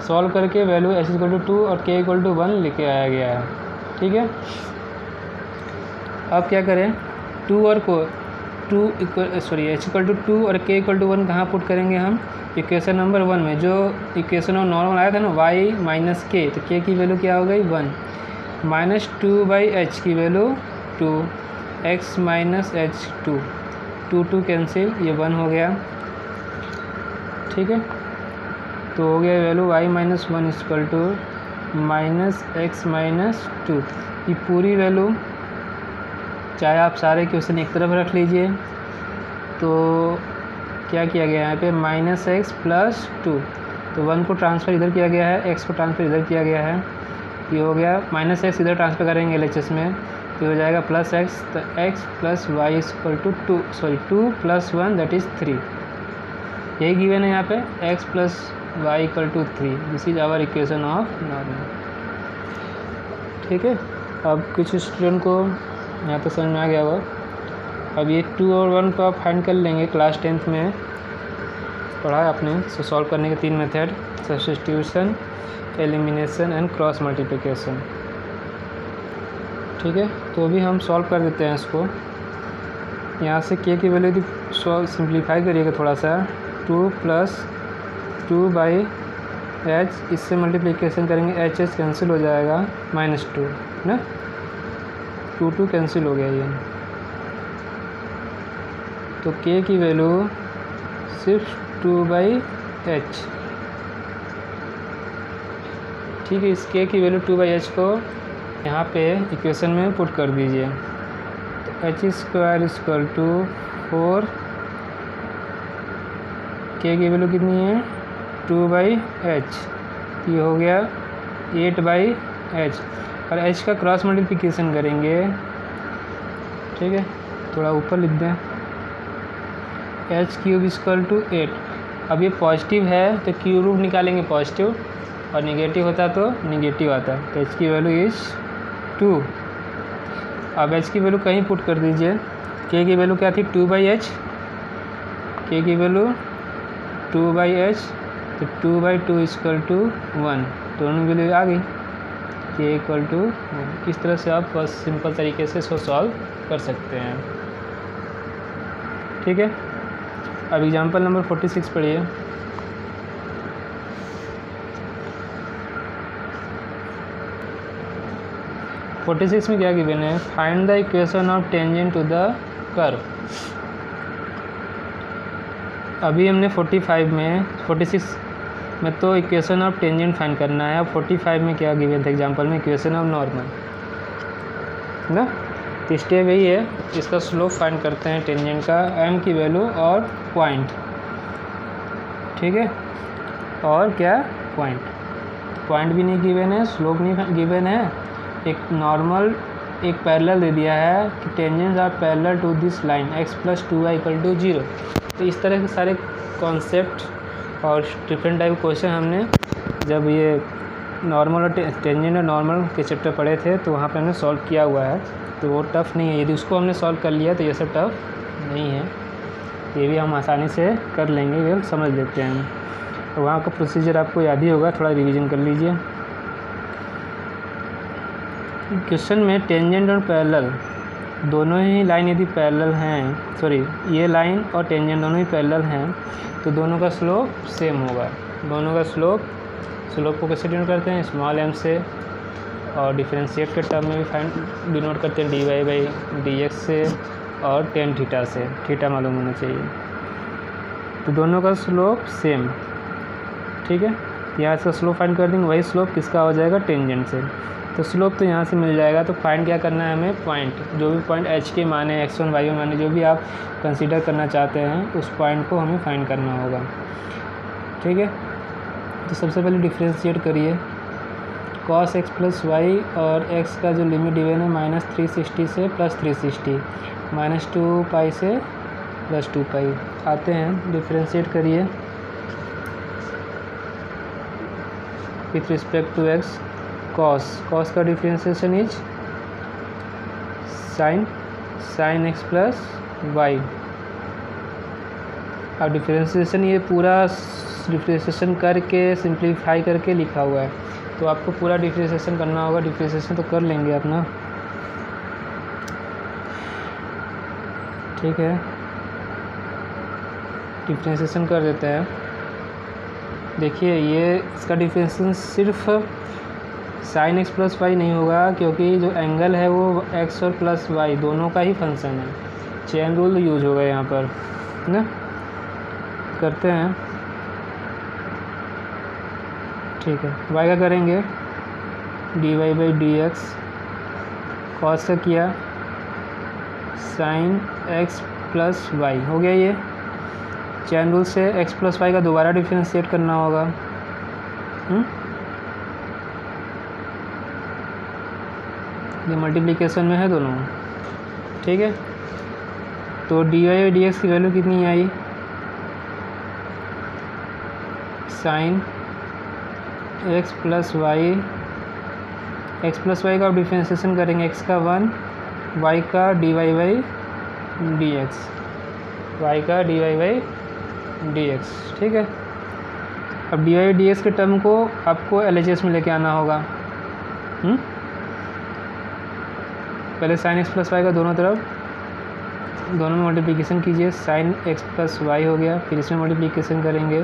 सॉल्व करके वैल्यू h=2 और k=1 लेके आया गया है। ठीक है, अब क्या करें, h=2 और k=1 कहाँ पुट करेंगे हम, इक्वेशन नंबर 1 में। जो इक्वेशन ऑफ नॉर्मल आया था ना y माइनस k, तो k की वैल्यू क्या हो गई 1, माइनस 2/h की value 2, x minus h 2 cancel, ये 1 हो गया। ठीक है, तो हो गया value y minus 1 equal to minus x minus 2। ये पूरी वैल्यू चाहे आप सारे क्वेश्चन एक तरफ रख लीजिए, तो क्या किया गया है यहाँ पे माइनस एक्स प्लस 2, तो 1 को ट्रांसफ़र इधर किया गया है, x को ट्रांसफ़र इधर किया गया है, ये हो गया माइनस एक्स इधर ट्रांसफ़र करेंगे LHS में, तो हो जाएगा प्लस एक्स, तो x plus Y equal to 2 plus 1 that is 3। यही गिवन है यहाँ पे x plus Y equal to 3, this is our equation of normal. ठीक है, अब कुछ स्टूडेंट को यहाँ तो समझ में आ गया होगा। अब ये 2 और 1 को आप फाइंड कर लेंगे, क्लास 10th में पढ़ा है आपने। सो सॉल्व करने के 3 method, substitution, elimination and cross multiplication. ठीक है, तो अभी हम सॉल्व कर देते हैं इसको। यहाँ से k की वैल्यू यदि सिंप्लीफाई करिएगा थोड़ा सा, 2 प्लस 2/h, इससे मल्टीप्लिकेशन करेंगे h कैंसिल हो जाएगा, माइनस 2 ना, 2 कैंसिल हो गया ये। तो k की वैल्यू सिर्फ 2/h। ठीक है, इस k की वैल्यू 2/h को यहाँ पे इक्वेशन में पुट कर दीजिए, तो h² इक्वल टू 4, k की वैल्यू कितनी है 2/h, ये हो गया 8/h, और h का क्रॉस मल्टीप्लिकेशन करेंगे। ठीक है, थोड़ा ऊपर लिख दें, h³ इक्वल टू 8। अब ये पॉजिटिव है तो क्यूब रूट निकालेंगे पॉजिटिव, और निगेटिव होता तो निगेटिव आता, तो h की वैल्यू इज 2। अब h की वैल्यू कहीं पुट कर दीजिए, k की वैल्यू क्या थी 2/h, k की वैल्यू 2/h, तो 2/2 इक्वल टू 1, दोनों वैल्यू आ गई, k इक्वल टू 1। इस तरह से आप बस सिंपल तरीके से इसको सॉल्व कर सकते हैं। ठीक है, अब एग्जाम्पल नंबर 46 पढ़िए। (46) में क्या गिवन है, find the equation of tangent to the curve. अभी हमने 46 में तो इक्वेशन ऑफ टेंजेंट फाइंड करना है। अब 45 में क्या गिवन था एग्जांपल में, इक्वेशन ऑफ नॉर्मल ना। तो स्टेप यही है, इसका स्लोप फाइंड करते हैं टेंजेंट का, m की वैल्यू और पॉइंट। ठीक है, और क्या पॉइंट भी नहीं गिवन है, स्लोप नहीं गिवन है। एक नॉर्मल एक पैरेलल दे दिया है कि tangents are parallel to this line x plus 2y equal to 0। तो इस तरह के सारे कॉन्सेप्ट और डिफरेंट टाइप क्वेश्चन हमने जब ये नॉर्मल और टेंजेंट और नॉर्मल के चैप्टर पढ़े थे तो वहाँ पे हमने सॉल्व किया हुआ है, तो वो टफ़ नहीं है। यदि उसको हमने सॉल्व कर लिया तो ये सब टफ़ नहीं है, ये भी हम आसानी से कर लेंगे, ये समझ लेते हैं। तो वहाँ का प्रोसीजर आपको याद ही होगा, थोड़ा रिवीजन कर लीजिए। क्वेश्चन में टेंजेंट और पैरेलल दोनों ही लाइन यदि पैरेलल हैं, सॉरी ये लाइन और टेंजेंट दोनों ही पैरेलल हैं, तो दोनों का स्लोप सेम होगा। दोनों का स्लोप को कैसे डिनोट करते हैं, स्मॉल m से, और डिफरेंशिएट के टर्म में भी फाइंड डिनोट करते हैं dy/dx से और tan थीटा से, थीटा मालूम होना चाहिए। तो दोनों का स्लोप सेम। ठीक है, यहाँ इसका स्लोप फाइंड कर देंगे, वही स्लोप किसका हो जाएगा टेंजेंट से। तो स्लोप तो यहाँ से मिल जाएगा। तो फाइंड क्या करना है हमें, पॉइंट, जो भी पॉइंट h के माने, x1 y1 माने जो भी आप कंसीडर करना चाहते हैं उस पॉइंट को हमें फाइंड करना होगा। ठीक है, तो सबसे पहले डिफ्रेंशिएट करिए, cos x प्लस वाई और x का जो लिमिट गिवन है -360 से +360, -2π से +2π आते हैं। डिफ्रेंशिएट करिए with respect to x, cos का differentiation is sin sine x plus y. अब डिफ्रेंशिएशन ये पूरा डिफ्रेंशिएशन करके सिंप्लीफाई करके लिखा हुआ है, तो आपको पूरा डिफ्रेंशिएशन करना होगा। डिफ्रेंशिएशन तो कर लेंगे आप ना, ठीक है। डिफ्रेंशिएशन कर देते हैं। देखिए ये इसका डिफ्रेंशिएशन सिर्फ साइन एक्स प्लस वाई नहीं होगा, क्योंकि जो एंगल है वो एक्स और प्लस वाई दोनों का ही फंक्शन है। चेन रूल यूज होगा यहाँ पर ना। करते हैं, ठीक है। वाई का करेंगे d Y by D x, cos का किया साइन एक्स प्लस वाई, हो गया। ये चेन रूल से एक्स प्लस वाई का दोबारा डिफरेंशिएट करना होगा। ये मल्टीप्लिकेशन में है दोनों, ठीक है। तो डी वाई डी एक्स की वैल्यू कितनी आई, sine x plus Y. X plus Y का आप डिफ्रेंशिएशन करेंगे, एक्स का 1, वाई का D Y by D X, Y का D Y by D X, ठीक है। अब डी वाई डी एक्स के टर्म को आपको एल एच एस में लेके आना होगा। पहले साइन एक्स प्लस वाई का दोनों में मल्टीप्लिकेशन कीजिए, साइन एक्स प्लस वाई हो गया। फिर इसमें मल्टीप्लिकेशन करेंगे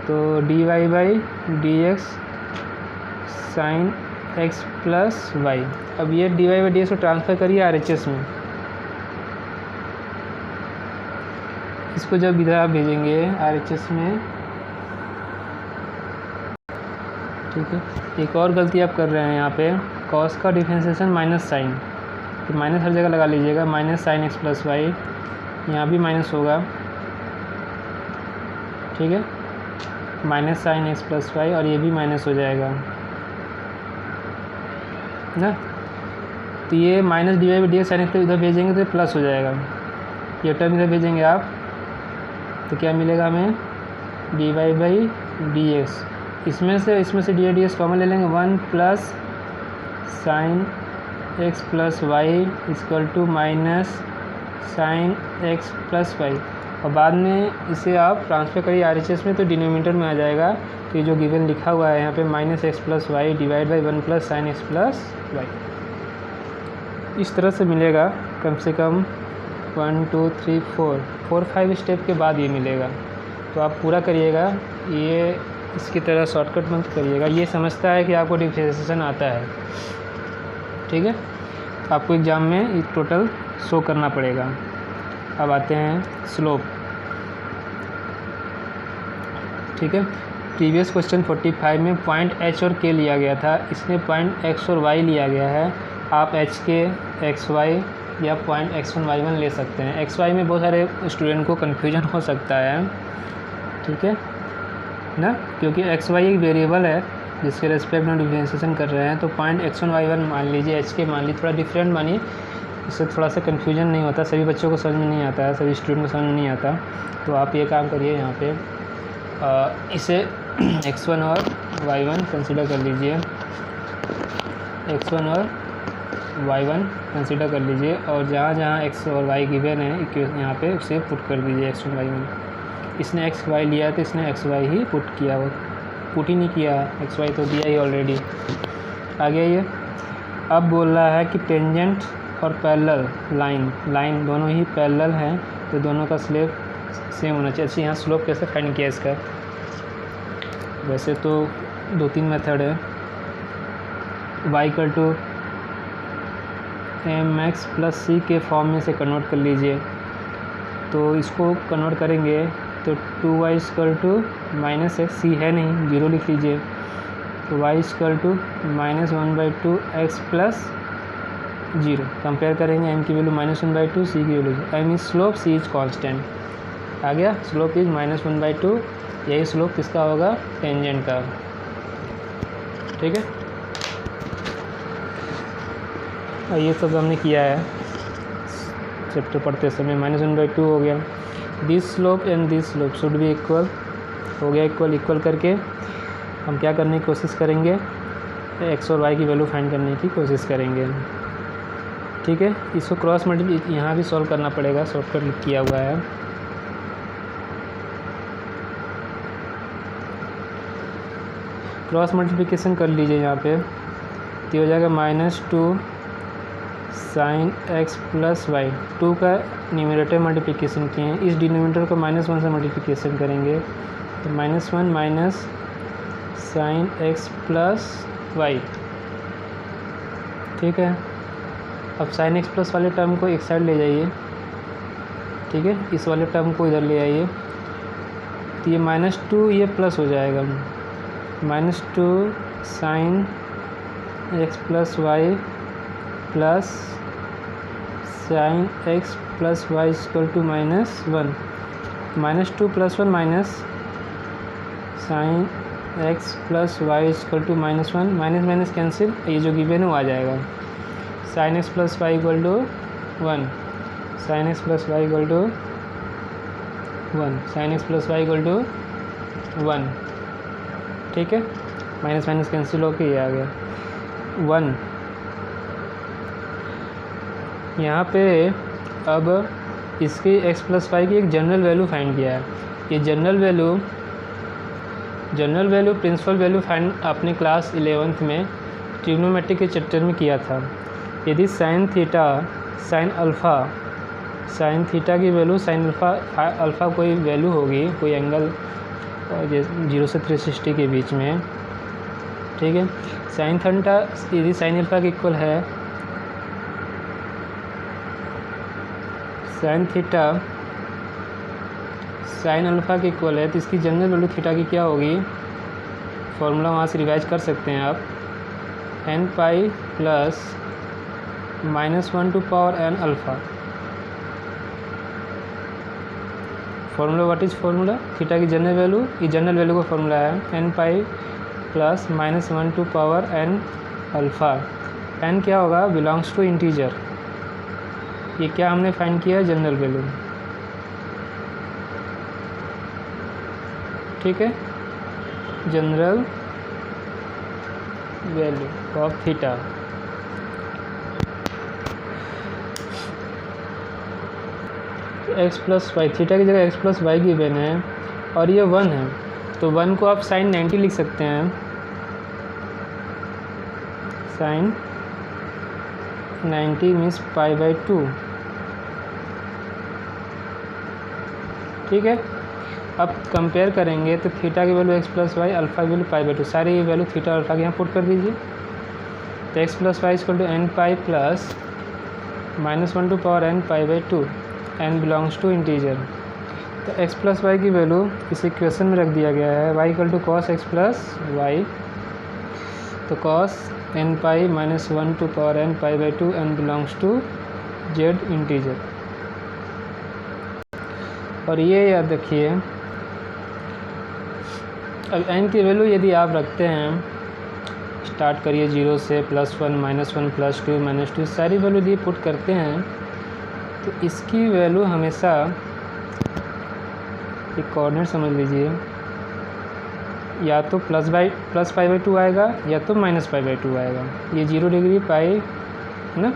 तो D Y by D x sine x plus y. अब ये d Y by D x को ट्रांसफ़र करिए आर एच एस में। इसको जब इधर आप भेजेंगे आर एच एस में, ठीक है। एक और गलती आप कर रहे हैं यहाँ पे, कॉस का डिफरेंशिएशन माइनस साइन, तो माइनस हर जगह लगा लीजिएगा। Minus sine x plus y, यहाँ भी माइनस होगा, ठीक है। Minus sine x plus y, और ये भी माइनस हो जाएगा ना। तो ये minus d Y by D x sine x इधर भेजेंगे तो प्लस हो जाएगा। ये टर्म इधर भेजेंगे आप तो क्या मिलेगा हमें, d Y by D x. इसमें से d Y D x common ले लेंगे, 1 plus sine x plus Y equal to minus sine x plus y. और बाद में इसे आप ट्रांसफ़र करिए आर एच एस में तो डिनोमिनेटर में आ जाएगा। तो ये जो गिवन लिखा हुआ है यहाँ पे minus x plus y divide by 1 plus sine x plus y, इस तरह से मिलेगा। कम से कम 1 2 3 4 5 स्टेप के बाद ये मिलेगा। तो आप पूरा करिएगा, ये इसकी तरह शॉर्टकट मत करिएगा। ये समझता है कि आपको डिफरेंशिएशन आता है, ठीक है। आपको एग्ज़ाम में टोटल शो करना पड़ेगा। अब आते हैं स्लोप, ठीक है। प्रीवियस क्वेश्चन 45 में पॉइंट एच और के लिया गया था, इसमें पॉइंट एक्स और वाई लिया गया है। आप एच के एक्स वाई या पॉइंट x1 y1 ले सकते हैं। एक्स वाई में बहुत सारे स्टूडेंट को कन्फ्यूजन हो सकता है, ठीक है ना, क्योंकि एक्स वाई एक वेरिएबल है जिसके रेस्पेक्ट में डिफरेंशिएशन कर रहे हैं। तो पॉइंट x1 y1 मान लीजिए, एच के मान लीजिए, थोड़ा डिफरेंट मानिए, इससे थोड़ा सा कन्फ्यूजन नहीं होता। सभी बच्चों को समझ में नहीं आता है, सभी स्टूडेंट को समझ में नहीं आता। तो आप ये काम करिए, यहाँ पे इसे x1 और y1 कंसिडर कर लीजिए, x1 और y1 कंसिडर कर लीजिए, और जहाँ जहाँ x और y गिवन है यहाँ पे उसे पुट कर दीजिए x1 y1। इसने x y लिया तो इसने x y ही पुट किया, वो पुट ही नहीं किया, x y तो दिया ही ऑलरेडी। आ गया ये। अब बोल रहा है कि टेंजेंट और पैरेलल लाइन दोनों ही पैरेलल हैं, तो दोनों का स्लोप सेम होना चाहिए। अच्छा, यहाँ स्लोप कैसे फाइंड किया इसका, वैसे तो 2-3 मेथड है। y equal to M X plus C के फॉर्म में से कन्वर्ट कर लीजिए। तो इसको कन्वर्ट करेंगे तो 2y equal to minus X, C है नहीं, 0 लिख लीजिए। तो y equal to -1/2 x plus 0। Compare करेंगे, m की वैल्यू -1/2, c की value, m is slope, c is constant. आ गया, स्लोप इज -1/2, यही स्लोप किसका होगा, टेंजेंट का, ठीक है। और ये सब हमने किया है चैप्टर पढ़ते समय। -1/2 हो गया। This slope and this slope should be equal, हो गया इक्वल करके हम क्या करने की कोशिश करेंगे, x और y की वैल्यू फाइंड करने की कोशिश करेंगे, ठीक है। इसको क्रॉस मल्टीप्ली यहाँ भी सॉल्व करना पड़ेगा, शॉर्टकट किया हुआ है। क्रॉस मल्टीप्लिकेशन कर लीजिए यहाँ पे, तो हो जाएगा -2 sin x प्लस वाई। 2 का न्यूमरेटर मल्टीप्लिकेशन किए हैं, इस डिनोमिनेटर को -1 से मल्टीप्लिकेशन करेंगे, तो -1 minus sin x plus y. ठीक है। अब sin x प्लस वाले टर्म को एक साइड ले जाइए, ठीक है, इस वाले टर्म को इधर ले आइए, तो ये -2 ये प्लस हो जाएगा, -2 sin x plus y plus sin x plus Y equal to -1। -2 plus 1 minus sin x plus Y equal to -1, minus minus cancel, ये जो गिवन है वो आ जाएगा। sin x plus Y equal to 1, sin x plus Y equal to 1, sin x plus Y equal to 1। ठीक है, minus minus cancel होके ये आ गया 1। यहाँ पे अब इसके x प्लस वाई की एक जनरल वैल्यू फाइंड किया है। ये general value principal value find आपने क्लास 11th में ट्रिग्नोमेट्री के चैप्टर में किया था। यदि साइन थीटा की वैल्यू साइन अल्फ़ा कोई वैल्यू होगी, कोई एंगल 0 से 360 के बीच में, ठीक है, साइन थीटा यदि साइन अल्फ़ा के इक्वल है, साइन थीटा साइन अल्फ़ा के इक्वल है, तो इसकी जनरल वैल्यू थीटा की क्या होगी, फॉर्मूला वहाँ से रिवाइज कर सकते हैं आप, n pi plus -1 to power n alpha. Formula what is formula, theta की जनरल वैल्यू, ये जनरल वैल्यू का फॉर्मूला है n pi plus -1 to power n alpha. n क्या होगा, बिलोंग्स टू इंटीजर। ये क्या हमने फाइंड किया है, जनरल वैल्यू। ठीक है, general value of theta. x plus y, theta की जगह x प्लस वाई गिवन है और ये 1 है, तो 1 को आप साइन 90 लिख सकते हैं, साइन 90 मीन्स π/2। ठीक है, अब कंपेयर करेंगे तो थीटा की value x plus y, alpha की वैल्यू π/2, सारी ये वैल्यू थीटा अल्फ़ा के यहाँ पुट कर दीजिए। तो x plus Y equal to n pi plus -1 to power n π/2, n belongs to integer. तो x प्लस वाई की वैल्यू इस इक्वेशन में रख दिया गया है, y equal to cos x plus Y, तो cos n pi -1 to power n π/2, n belongs to z integer. और ये याद रखिए, अब n की वैल्यू यदि आप रखते हैं, स्टार्ट करिए 0 से +1 -1 +2 -2, सारी वैल्यू यदि पुट करते हैं तो इसकी वैल्यू हमेशा एक कोऑर्डिनेट समझ लीजिए, या तो प्लस π/2 आएगा या तो -π/2 आएगा। ये 0 डिग्री पाई है ना।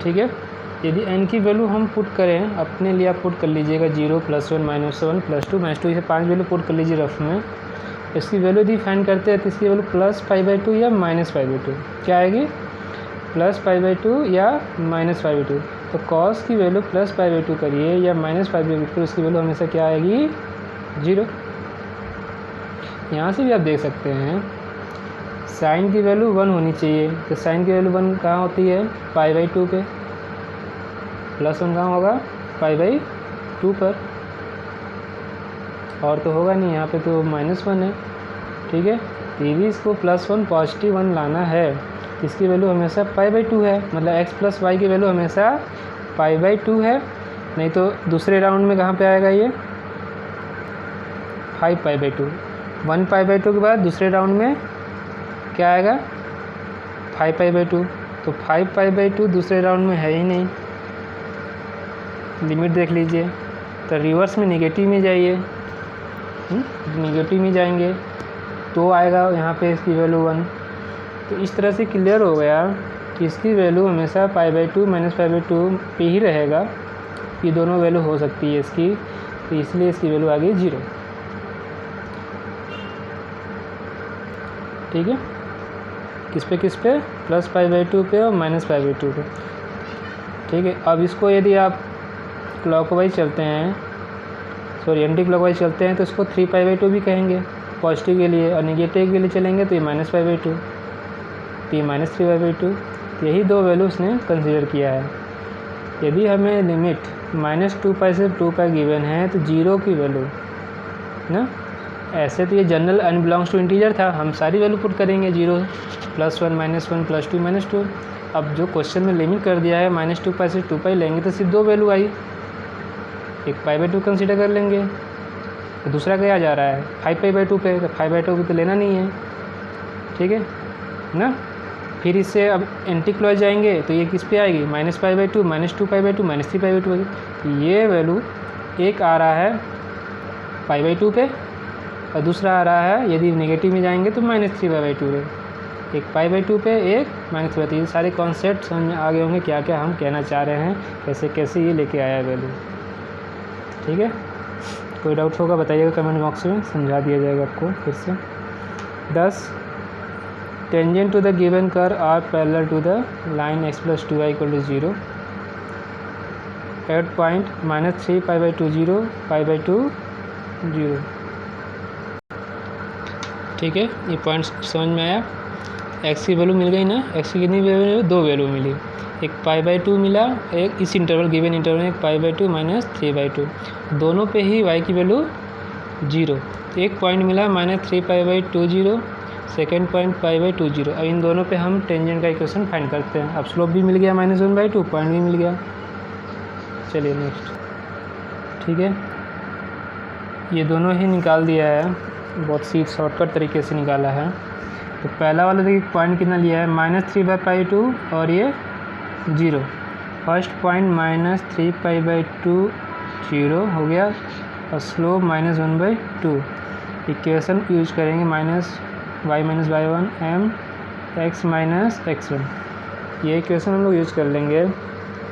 ठीक है, यदि n की वैल्यू हम पुट करें, अपने लिए आप पुट कर लीजिएगा 0 +1 -1 +2 -2, इसे 5 वैल्यू पुट कर लीजिए रफ में। इसकी वैल्यू यदि फाइंड करते हैं तो इसकी वैल्यू +π/2 या -π/2 क्या आएगी, +π/2 या -π/2। तो cos की वैल्यू +π/2 करिए या -π/2, उसकी वैल्यू हमेशा क्या आएगी, 0। यहाँ से भी आप देख सकते हैं साइन की वैल्यू 1 होनी चाहिए, तो साइन की वैल्यू 1 कहाँ होती है, π/2 पे, +1 कहाँ होगा, π/2 पर, और तो होगा नहीं, यहाँ पे तो -1 है। ठीक है, ये भी इसको +1 पॉजिटिव 1 लाना है, इसकी वैल्यू हमेशा π/2 है, मतलब x प्लस वाई की वैल्यू हमेशा π/2 है। नहीं तो दूसरे राउंड में कहाँ पे आएगा, ये 5π/2, 1π/2 के बाद दूसरे राउंड में क्या आएगा, 5π/2, तो 5π/2 दूसरे राउंड में है ही नहीं। लिमिट देख लीजिए, तो रिवर्स में नेगेटिव में जाइए, नेगेटिव में जाएंगे तो आएगा यहाँ पे इसकी वैल्यू 1। तो इस तरह से क्लियर हो गया कि इसकी वैल्यू हमेशा π/2 माइनस π/2 पे ही रहेगा। ये दोनों वैल्यू हो सकती है इसकी, तो इसलिए इसकी वैल्यू आ गई 0। ठीक है, किस पे प्लस π/2 पे और माइनस π/2 पे। ठीक है, अब इसको यदि आप क्लॉकवाइज चलते हैं, सॉरी एंटी क्लॉकवाइज चलते हैं, तो इसको 3π/2 भी कहेंगे पॉजिटिव के लिए, और नेगेटिव के लिए चलेंगे तो ये माइनस π/2, तो ये माइनस 3π/2। यही दो वैल्यू उसने कंसिडर किया है। यदि हमें लिमिट -2π से 2π गिवन है तो 0 की वैल्यू ना, ऐसे तो ये जनरल अनबिलोंग्स टू इंटीजर था, हम सारी वैल्यू पुट करेंगे 0, +1 -1 +2 -2। अब जो क्वेश्चन में लिमिट कर दिया है -2π से 2π लेंगे तो सिर्फ दो वैल्यू आई, एक π/2 कंसिडर कर लेंगे, तो दूसरा क्या जा रहा है 5π/2 पे, तो 5/2 तो लेना नहीं है। ठीक है ना, फिर इससे अब एंटी क्लॉज जाएंगे तो ये किस पे आएगी -π/2 -2π/2 -3π/2। तो ये वैल्यू एक आ रहा है π/2 पे और दूसरा आ रहा है, यदि नेगेटिव में जाएंगे तो -3π/2 पे, एक π/2 पे एक -3π/2। ये सारे कॉन्सेप्ट समझ में आ गए होंगे क्या क्या हम कहना चाह रहे हैं, कैसे कैसे ये लेके आया वैल्यू। ठीक है, कोई डाउट होगा बताइएगा कमेंट बॉक्स में, समझा दिया जाएगा आपको फिर से। 10 tangent to the given curve are parallel to the line x + 2y = 0 at point -3π/2 0 π/2 0। ठीक है, ये पॉइंट समझ में आया। x की वैल्यू मिल गई ना, x की कितनी वैल्यू, दो वैल्यू मिली, एक π/2 मिला, एक इस इंटरवल गिवन इंटरवल में एक π/2 -3/2, दोनों पे ही y की वैल्यू 0। तो एक पॉइंट मिला -3π/2 0, सेकेंड पॉइंट π/2 0। अब इन दोनों पे हम टेंजेंट का इक्वेशन फाइंड करते हैं। अब स्लोप भी मिल गया -1/2, पॉइंट भी मिल गया। चलिए नेक्स्ट। ठीक है, ये दोनों ही निकाल दिया है, बहुत सी शॉर्टकट तरीके से निकाला है। तो पहला वाला देखिए पॉइंट कितना लिया है -3/2 और ये 0। फर्स्ट पॉइंट -3π/2 0 हो गया और स्लोप -1/2। इक्वेशन यूज करेंगे -y - y1 m x - x1। ये इक्वेशन हम लोग यूज कर लेंगे।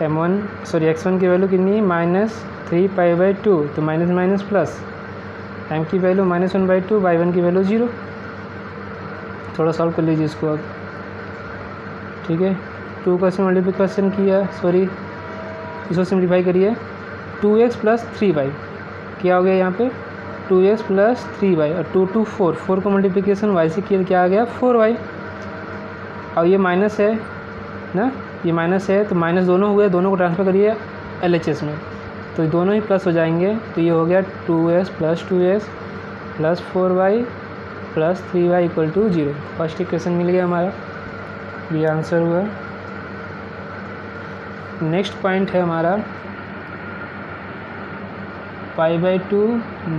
x1 की वैल्यू कितनी -3π/2, तो माइनस माइनस प्लस, m की वैल्यू -1/2, y1 की वैल्यू 0। थोड़ा सॉल्व कर लीजिए इसको अब। ठीक है, 2 का मल्टीप्लिकेशन किया, सॉरी इसको सिम्प्लीफाई करिए, 2x + 3y क्या हो गया यहाँ पे 2x + 3y और 2 2 4 का मल्टीप्लिकेशन y से किया, क्या आ गया 4y। अब ये माइनस है ना, ये माइनस है तो माइनस दोनों हुए, दोनों को ट्रांसफर करिए LHS में, तो दोनों ही प्लस हो जाएंगे। तो ये हो गया 2x + 2x + 4y + 3y = 0। First equation मिल गया हमारा, ये आंसर हुआ। नेक्स्ट पॉइंट है हमारा π/2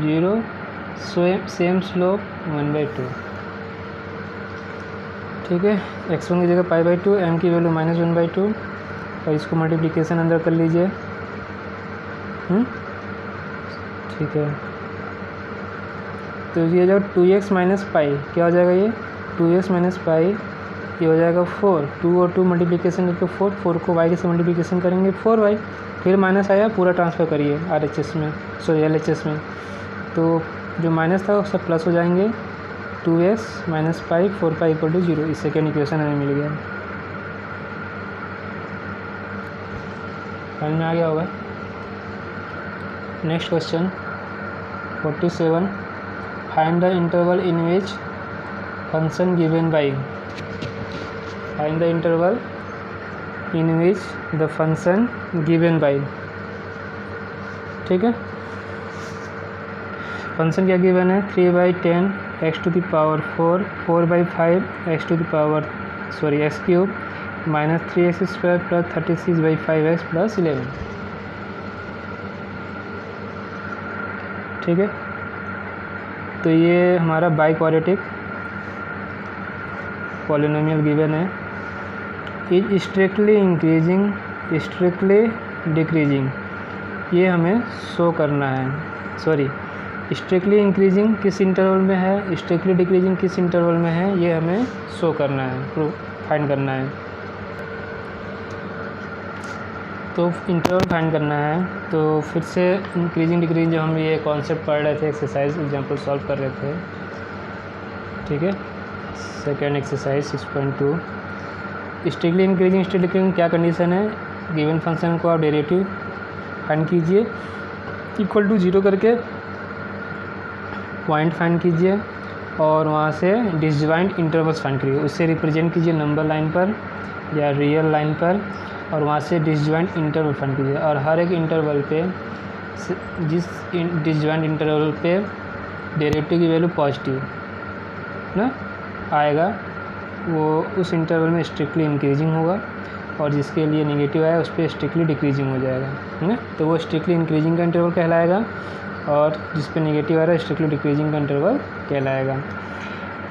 0, सेम स्लोप 1/2। ठीक है, x1 की जगह π/2, m की वैल्यू -1/2 और इसको मल्टीप्लिकेशन अंदर कर लीजिए। ठीक है, तो ये जो 2x - π क्या हो जाएगा, ये 2x - π ये हो जाएगा 4, 2 और 2 मल्टीप्लिकेशन करके 4 को y के से मल्टीप्लिकेशन करेंगे 4y, फिर माइनस आया पूरा ट्रांसफ़र करिए RHS में, सॉरी LHS में, तो जो माइनस था वो सब प्लस हो जाएंगे। 2x - π 4π = 0, इस सेकेंड इक्वेशन हमें मिल गया। समझ में आ गया होगा। Next question 47, find the interval in which function given by, find the interval in which the function given by. ठीक है, फंक्शन क्या गिवन है 3/10 x⁴ 4/5 x³ -3x² + 36/5x + 11। ठीक है, तो ये हमारा बाई क्वाड्रेटिक पॉलिनोमियल गिवन है। Is strictly increasing strictly decreasing, ये हमें शो करना है। सॉरी, स्ट्रिक्टली इंक्रीजिंग किस इंटरवल में है, स्ट्रिक्टली डिक्रीजिंग किस इंटरवल में है, ये हमें शो करना है, फाइंड करना है। तो इंटरवल फाइंड करना है, तो फिर से इंक्रीजिंग डिक्रीजिंग जो हम ये कॉन्सेप्ट पढ़ रहे थे, एक्सरसाइज एग्जांपल सॉल्व कर रहे थे, ठीक है। Second exercise 6.2 strictly increasing strictly decreasing क्या कंडीशन है, गिवन फंक्शन को आप डेरिवेटिव फाइंड कीजिए, इक्वल टू 0 करके पॉइंट फाइंड कीजिए और वहाँ से डिसजॉइंट इंटरवल्स फाइंड करिए, उससे रिप्रेजेंट कीजिए नंबर लाइन पर या रियल लाइन पर, और वहाँ से डिसजॉइंट इंटरवल फाइंड कीजिए। और हर एक इंटरवल पे जिस डिसजॉइंट इंटरवल पे डेरिवेटिव की वैल्यू पॉजिटिव ना आएगा, वो उस इंटरवल में स्ट्रिक्टली इंक्रीजिंग होगा, और जिसके लिए नेगेटिव आया उस पर स्ट्रिक्टली डिक्रीजिंग हो जाएगा, है ना। तो वो स्ट्रिक्टली इंक्रीजिंग का इंटरवल कहलाएगा, और जिस पे नेगेटिव आ रहा है स्ट्रिक्टली डिक्रीजिंग का इंटरवल कहलाएगा।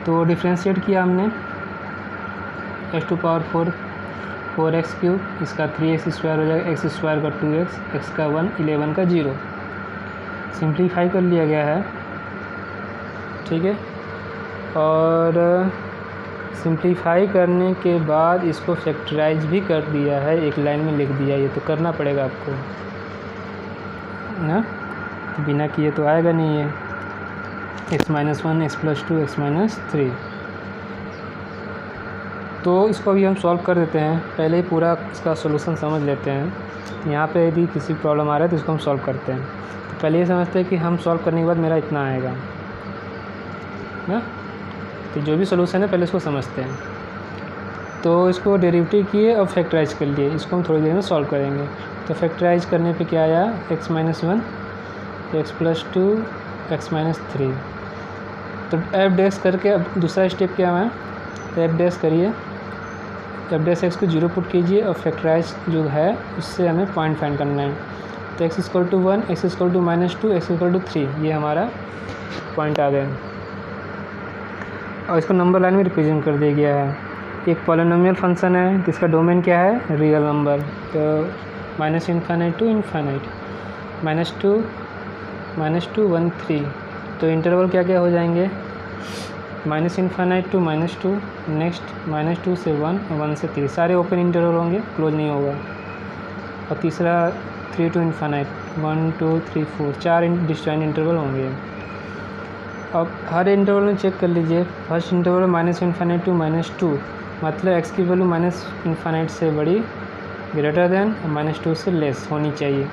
तो डिफ्रेंशिएट किया हमने, x⁴ 4x3, इसका 3x² हो जाएगा, x² का 2x, x का 1, 11 का 0, सिंप्लीफाई कर लिया गया है, ठीक है। और सिंप्लीफाई करने के बाद इसको फैक्टराइज भी कर दिया है, एक लाइन में लिख दिया, ये तो करना पड़ेगा आपको ना, बिना किए तो आएगा नहीं है। x-1, x+2, x-3। तो इसको अभी हम सॉल्व कर देते हैं, पहले ही पूरा इसका सॉल्यूशन समझ लेते हैं। यहाँ पे यदि किसी प्रॉब्लम आ रहा है तो इसको हम सॉल्व करते हैं। तो पहले ये समझते हैं कि हम सॉल्व करने के बाद मेरा इतना आएगा ना, तो जो भी सॉल्यूशन है पहले इसको समझते हैं। तो इसको डेरिवेटिव किए और फैक्टराइज कर लिए, इसको हम थोड़ी देर में सॉल्व करेंगे। तो फैक्टराइज करने पे क्या आया, x-1, x+2, x-3। तो f' करके अब दूसरा स्टेप क्या है, f' करिए, f' को 0 पुट कीजिए और फैक्टराइज जो है उससे हमें पॉइंट फाइंड करना है। तो x = 1, x = -2, x = 3, ये हमारा पॉइंट आ गया, और इसको नंबर लाइन में रिप्रेजेंट कर दिया गया है। एक पॉलिनोमियल फंक्शन है जिसका डोमेन क्या है, रियल नंबर। तो -∞ to इन्फाइनाइट, -2, 1, 3। तो इंटरवल क्या क्या हो जाएंगे, -∞ to -2, नेक्स्ट -2 से 1, 1 से 3, सारे ओपन इंटरवल होंगे, क्लोज नहीं होगा। और तीसरा 3 to इन्फाइनाइट, 1, 2, 3, 4, 4 डिस्जॉइंट इंटरवल होंगे। अब हर इंटरवल में चेक कर लीजिए, फर्स्ट इंटरवल -∞ to -2, मतलब x की वैल्यू -∞ से बड़ी, ग्रेटर देन, -2 से लेस होनी चाहिए,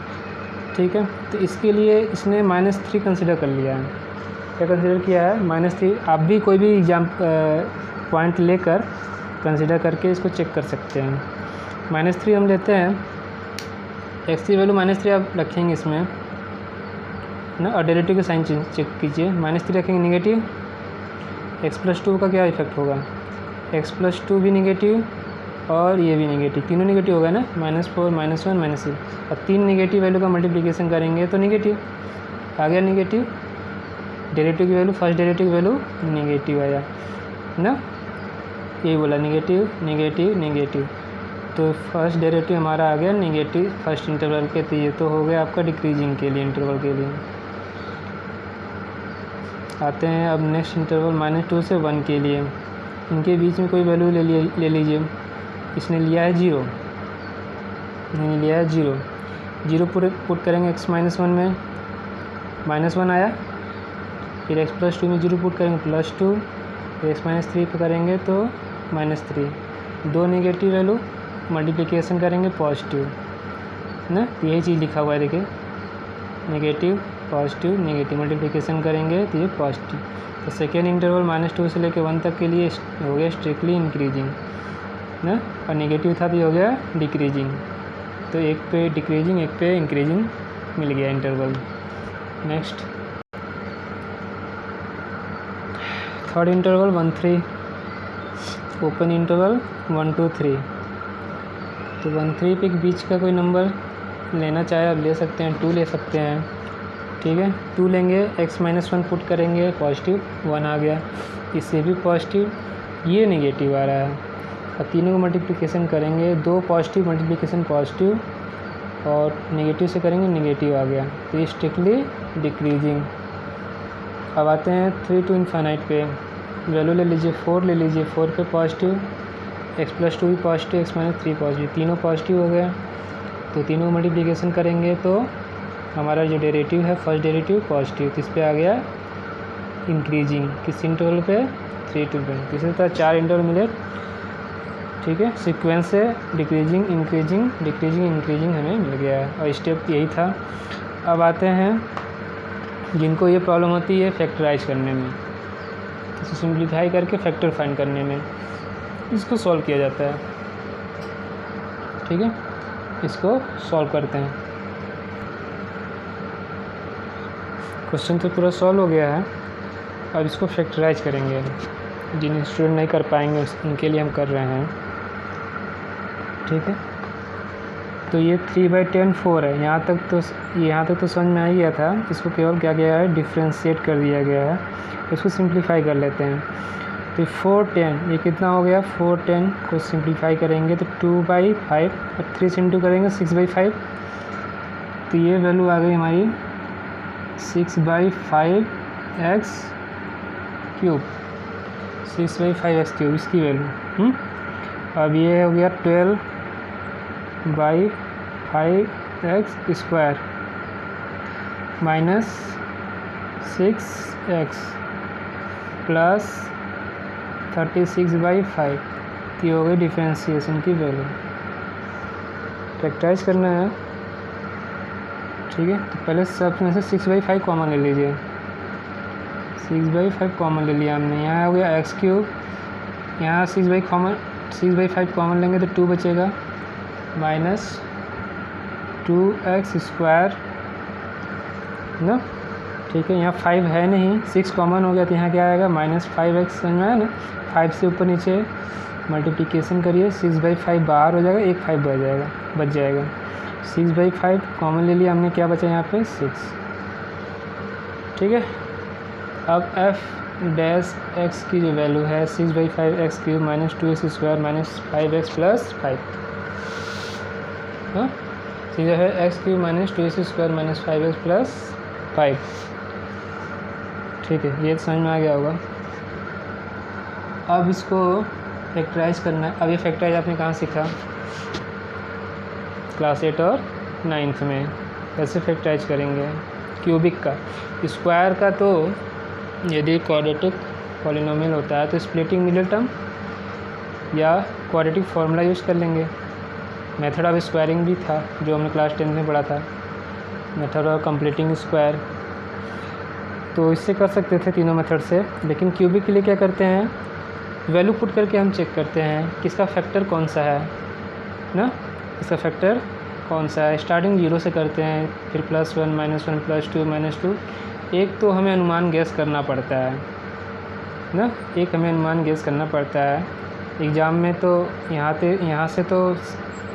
ठीक है। तो इसके लिए इसने -3 कंसिडर कर लिया है। क्या कंसिडर किया है, -3। आप भी कोई भी एग्जाम पॉइंट लेकर कंसिडर करके इसको चेक कर सकते हैं। -3 हम लेते हैं, x की वैल्यू -3 आप रखेंगे इसमें ना, और डेरिवेटिव का साइन चेक कीजिए, -3 रखेंगे नेगेटिव, x+2 का क्या इफेक्ट होगा, x+2 भी नेगेटिव और ये भी नेगेटिव, तीनों नेगेटिव होगा ना, -4, -1, -3, और 3 नेगेटिव वैल्यू का मल्टीप्लिकेशन करेंगे तो नेगेटिव आ गया, नेगेटिव डेरिवेटिव की वैल्यू, फर्स्ट डेरिवेटिव की वैल्यू नेगेटिव आया ना, यही बोला, नेगेटिव नेगेटिव नेगेटिव। तो फर्स्ट डेरिवेटिव हमारा आ गया नेगेटिव फर्स्ट इंटरवल के, तो ये तो हो गया आपका डिक्रीजिंग के लिए, इंटरवल के लिए। आते हैं अब नेक्स्ट इंटरवल -2 से 1 के लिए, इनके बीच में कोई वैल्यू ले लीजिए। इसने लिया है 0, नहीं लिया है 0, 0 पुट करेंगे x-1 में, -1 आया, फिर x+2 में 0 पुट करेंगे +2, फिर x-3 पे करेंगे तो -3, 2 नेगेटिव वैल्यू मल्टीप्लिकेशन करेंगे पॉजिटिव ना, यही चीज़ लिखा हुआ है, देखिए नेगेटिव पॉजिटिव नेगेटिव मल्टीप्लिकेशन करेंगे तो ये पॉजिटिव। तो सेकेंड इंटरवल -2 से लेकर 1 तक के लिए हो गया स्ट्रिक्टली इंक्रीजिंग ना, और नेगेटिव था तो ये हो गया डिक्रीजिंग। तो एक पे डिक्रीजिंग एक पे इंक्रीजिंग मिल गया interval. Next third interval 1, 3, open interval 1, 2, 3। तो 1, 3 पे बीच का कोई नंबर लेना चाहे आप ले सकते हैं, 2 ले सकते हैं, ठीक है। 2 लेंगे, x-1 पुट करेंगे, पॉजिटिव 1 आ गया, इससे भी पॉजिटिव, ये नेगेटिव आ रहा है, और तीनों को मल्टीप्लिकेशन करेंगे, 2 पॉजिटिव मल्टीप्लिकेशन पॉजिटिव और नेगेटिव से करेंगे नेगेटिव आ गया, तो ये स्ट्रिक्टली डिक्रीजिंग। अब आते हैं 3 to इन्फाइनाइट पे, वैल्यू ले लीजिए 4 ले लीजिए, 4 पे पॉजिटिव, x+2 भी पॉजिटिव, x-3 पॉजिटिव, तीनों पॉजिटिव हो गया। तो तीनों मल्टीप्लिकेशन करेंगे तो हमारा जो डेरिवेटिव है फर्स्ट डेरिवेटिव पॉजिटिव, तो इस पर आ गया इंक्रीजिंग, किस इंटरवल पे 3 to 10। तो इसी तरह 4 इंटरवल मिले, ठीक है, सीक्वेंस से डिक्रीजिंग इंक्रीजिंग डिक्रीजिंग इंक्रीजिंग हमें मिल गया है और स्टेप यही था। अब आते हैं जिनको ये प्रॉब्लम होती है फैक्टराइज करने में, तो सिंप्लीफाई करके फैक्टर फाइंड करने में इसको सॉल्व किया जाता है, ठीक है। इसको सॉल्व करते हैं। क्वेश्चन तो पूरा सॉल्व हो गया है, अब इसको फैक्टराइज करेंगे। जिन स्टूडेंट नहीं कर पाएंगे उनके लिए हम कर रहे हैं, ठीक है। तो ये 3/10 4 है, यहाँ तक तो समझ में आ गया था। इसको केवल क्या गया है, डिफ्रेंशिएट कर दिया गया है। इसको सिंप्लीफाई कर लेते हैं। तो 410 ये कितना हो गया, 410 को सिंप्लीफाई करेंगे तो 2/5 और 3 से इंटू करेंगे 6/5, तो ये वैल्यू आ गई हमारी 6/5x क्यूब, 6/5x क्यूब इसकी वैल्यू। अब ये हो गया 12/5x square minus 6x plus 36/5, ये हो गई डिफ्रेंशिएशन की वैल्यू। फैक्टराइज करना है, ठीक है। तो पहले सब में से 6/5 कॉमन ले लीजिए, 6/5 कॉमन ले लिया हमने। यहाँ हो गया x क्यूब, यहाँ 6/5 कॉमन लेंगे तो 2 बचेगा, माइनस 2x स्क्वायर ना, ठीक है। यहाँ 5 है नहीं, 6 कॉमन हो गया तो यहाँ क्या आएगा, -5x, समझ में आया ना। 5 से ऊपर नीचे मल्टीप्लिकेशन करिए, 6/5 बाहर हो जाएगा, एक 5 बच जाएगा। 6/5 कॉमन ले लिया हमने, क्या बचा यहाँ पे 6, ठीक है। अब f डैश x की जो वैल्यू है 6/5x cube minus 2x square minus 5x plus 5, हाँ, 6/5x cube minus 2x square minus 5x plus 5, ठीक है। ये समझ में आ गया होगा। अब इसको फैक्टराइज करना है। अब ये फैक्टराइज आपने कहाँ सीखा, क्लास 8 और 9th में। कैसे फैक्टराइज करेंगे, क्यूबिक का, स्क्वायर का तो यदि क्वाड्रेटिक पॉलिनोमियल होता है तो स्प्लिटिंग मिडिल टर्म या क्वाड्रेटिक फार्मूला यूज़ कर लेंगे। मेथड ऑफ स्क्वायरिंग भी था जो हमने क्लास 10 में पढ़ा था, मेथड ऑफ कंप्लीटिंग स्क्वायर, तो इससे कर सकते थे तीनों मेथड से। लेकिन क्यूबिक के लिए क्या करते हैं, वैल्यू पुट करके हम चेक करते हैं किसका फैक्टर कौन सा है ना, इसका फैक्टर कौन सा है। स्टार्टिंग 0 से करते हैं, फिर +1 -1 +2 -2। एक तो हमें अनुमान गेस करना पड़ता है ना, एक हमें अनुमान गेस करना पड़ता है एग्ज़ाम में। तो यहाँ से तो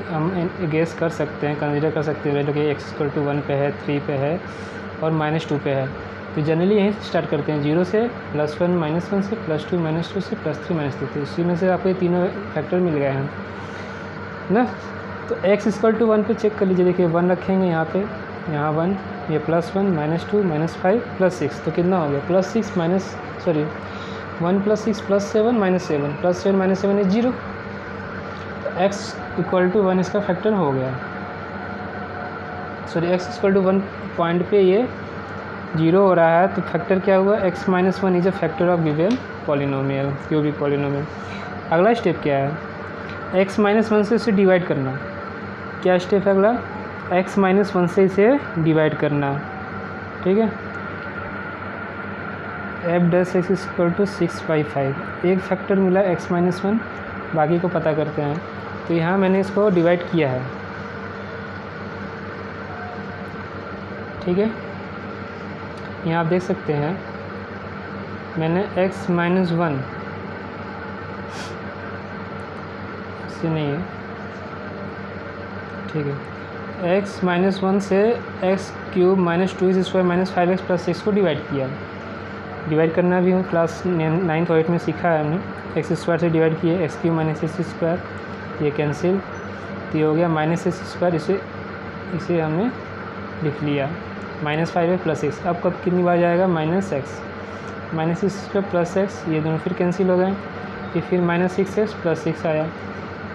हम गेस कर सकते हैं, कंसीडर कर सकते हैं वैल्यू कि x = 1 पे है, 3 पे है और -2 पे है। तो जनरली यहीं से स्टार्ट करते हैं, 0 से +1 -1 से +2 -2 से +3 -3, तो इसी में से आपको ये तीनों फैक्टर मिल गए हैं ना। तो x = 1 पे चेक कर लीजिए, देखिए 1 रखेंगे यहाँ पे, यहाँ 1, ये +1 -2 -5 +6, तो कितना हो गया, +6 1 + 6 +7 -7 +7 -7 is 0, तो x = 1 इसका फैक्टर हो गया। सॉरी, x = 1 पॉइंट पे ये 0 हो रहा है, तो फैक्टर क्या हुआ, x - 1 is a factor of given polynomial, cubic polynomial. अगला स्टेप क्या है, x - 1 से इसे डिवाइड करना। क्या स्टेप है अगला, x - 1 से इसे डिवाइड करना, ठीक है। f' = 6/5, एक फैक्टर मिला x - 1, बाकी को पता करते हैं। तो यहाँ मैंने इसको डिवाइड किया है, ठीक है। यहाँ आप देख सकते हैं मैंने x - 1 से नहीं है, ठीक है, x - 1 से x cube minus 2x square minus 5x plus 6 को डिवाइड किया। डिवाइड करना भी हम क्लास 9th और 8th में सीखा है हमने। एक्स स्क्वायर से डिवाइड किए, x cube minus x square, ये कैंसिल, तो ये हो गया माइनस एक्स स्क्वायर, इसे हमने लिख लिया, -5x प्लस x। अब कब कितनी बार जाएगा, -x स्क्वायर प्लस x, ये दोनों फिर कैंसिल हो गए, फिर -6x प्लस 6 आया,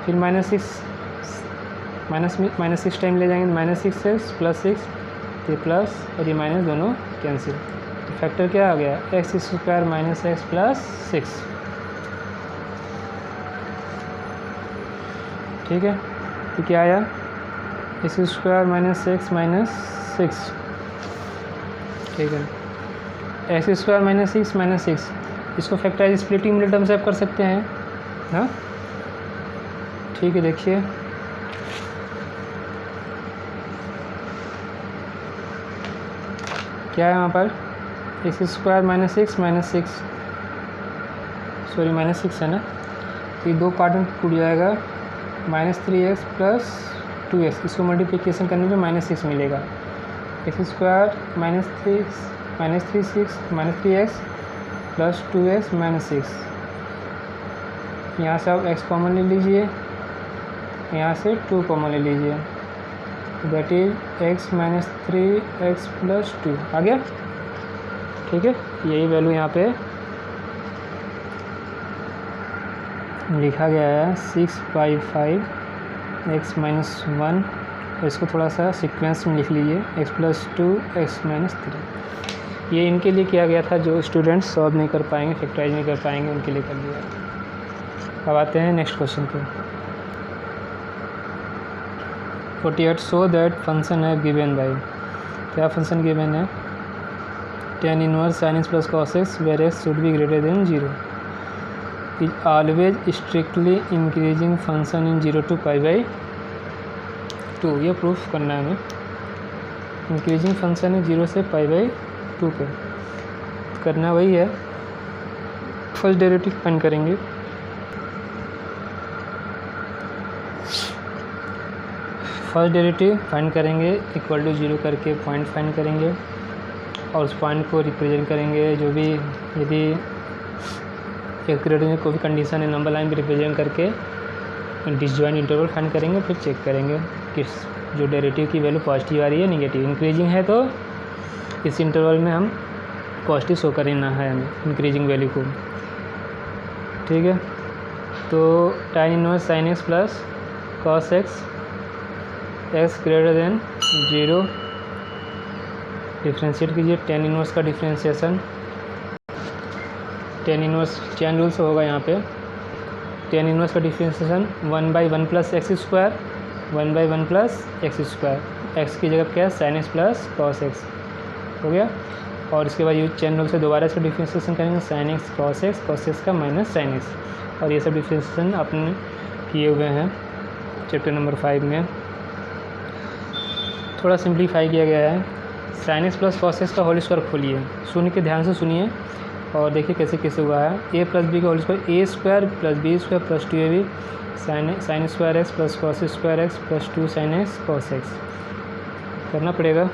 फिर -6 माइनस 6 टाइम ले जाएंगे, -6x + 6, ये प्लस और ये माइनस दोनों कैंसिल, तो फैक्टर क्या आ गया, x² - x + 6। ठीक है, तो क्या आया, x² - x - 6। ठीक है, x² - x - 6, इसको फैक्टराइज स्प्लिटिंग मिनट टर्म से आप कर सकते हैं। हाँ ठीक है, देखिए क्या है यहाँ पर, x² - x - 6, सॉरी -6 है ना, तो ये दो पार्ट में टूट जाएगा, -3x + 2x, इसको मल्टीप्लिकेशन करने पे -6 मिलेगा, x² - 3x + 2x - 6, यहाँ से आप x कॉमन ले लीजिए, यहाँ से 2 कॉमन ले लीजिए, दैट इज x - 3x + 2 आ गया। ठीक है, यही वैल्यू यहाँ पे लिखा गया है 6/5 x - 1, इसको थोड़ा सा सीक्वेंस में लिख लीजिए, x + 2 x - 3, ये इनके लिए किया गया था जो स्टूडेंट्स सॉल्व नहीं कर पाएंगे, फैक्टराइज नहीं कर पाएंगे, उनके लिए कर लिया। अब आते हैं नेक्स्ट क्वेश्चन पे। 48 शो दैट फंक्शन है गिवन बाई, क्या फंक्शन गिवन है, tan inverse sin x + cos x where x should be greater than 0 is always strictly increasing function in 0 to π/2। ये प्रूफ करना है हमें, इंक्रीजिंग फंक्शन है 0 से π/2 पे, करना वही है, फर्स्ट डेरिवेटिव फाइंड करेंगे, इक्वल टू 0 करके पॉइंट फाइंड करेंगे और उस पॉइंट को रिप्रेजेंट करेंगे, जो भी यदि एक ग्रेड में कोई भी कंडीशन है नंबर लाइन पे रिप्रेजेंट करके डिसजॉइंट इंटरवल फाइंड करेंगे, फिर चेक करेंगे कि जो डेरिवेटिव की वैल्यू पॉजिटिव आ रही है नेगेटिव, इंक्रीजिंग है तो इस इंटरवल में हम पॉजिटिव शो करना है हमें इंक्रीजिंग वैल्यू को। ठीक है, तो tan inverse sin x + cos x x > 0 differentiate कीजिए, tan इनवर्स का differentiation, tan inverse chain rule से होगा यहाँ पे, tan इनवर्स का डिफ्रेंशिएशन 1/1 + x², 1/1 + x², x की जगह क्या है sin x + cos x हो गया, और इसके बाद ये चेन रूल से दोबारा इसका डिफ्रेंशिएशन करेंगे, sin x cos x का माइनस sin x, और ये सब डिफ्रेंशिएशन आपने किए हुए हैं चैप्टर नंबर 5 में, थोड़ा सिंप्लीफाई किया गया है। sin x + cos x का होल स्क्वायर खोलिए, सुन के ध्यान से सुनिए और देखिए कैसे कैसे हुआ है, a + b का whole square a² + b² + 2ab sin square x + cos square x + 2 sin x cos x करना पड़ेगा।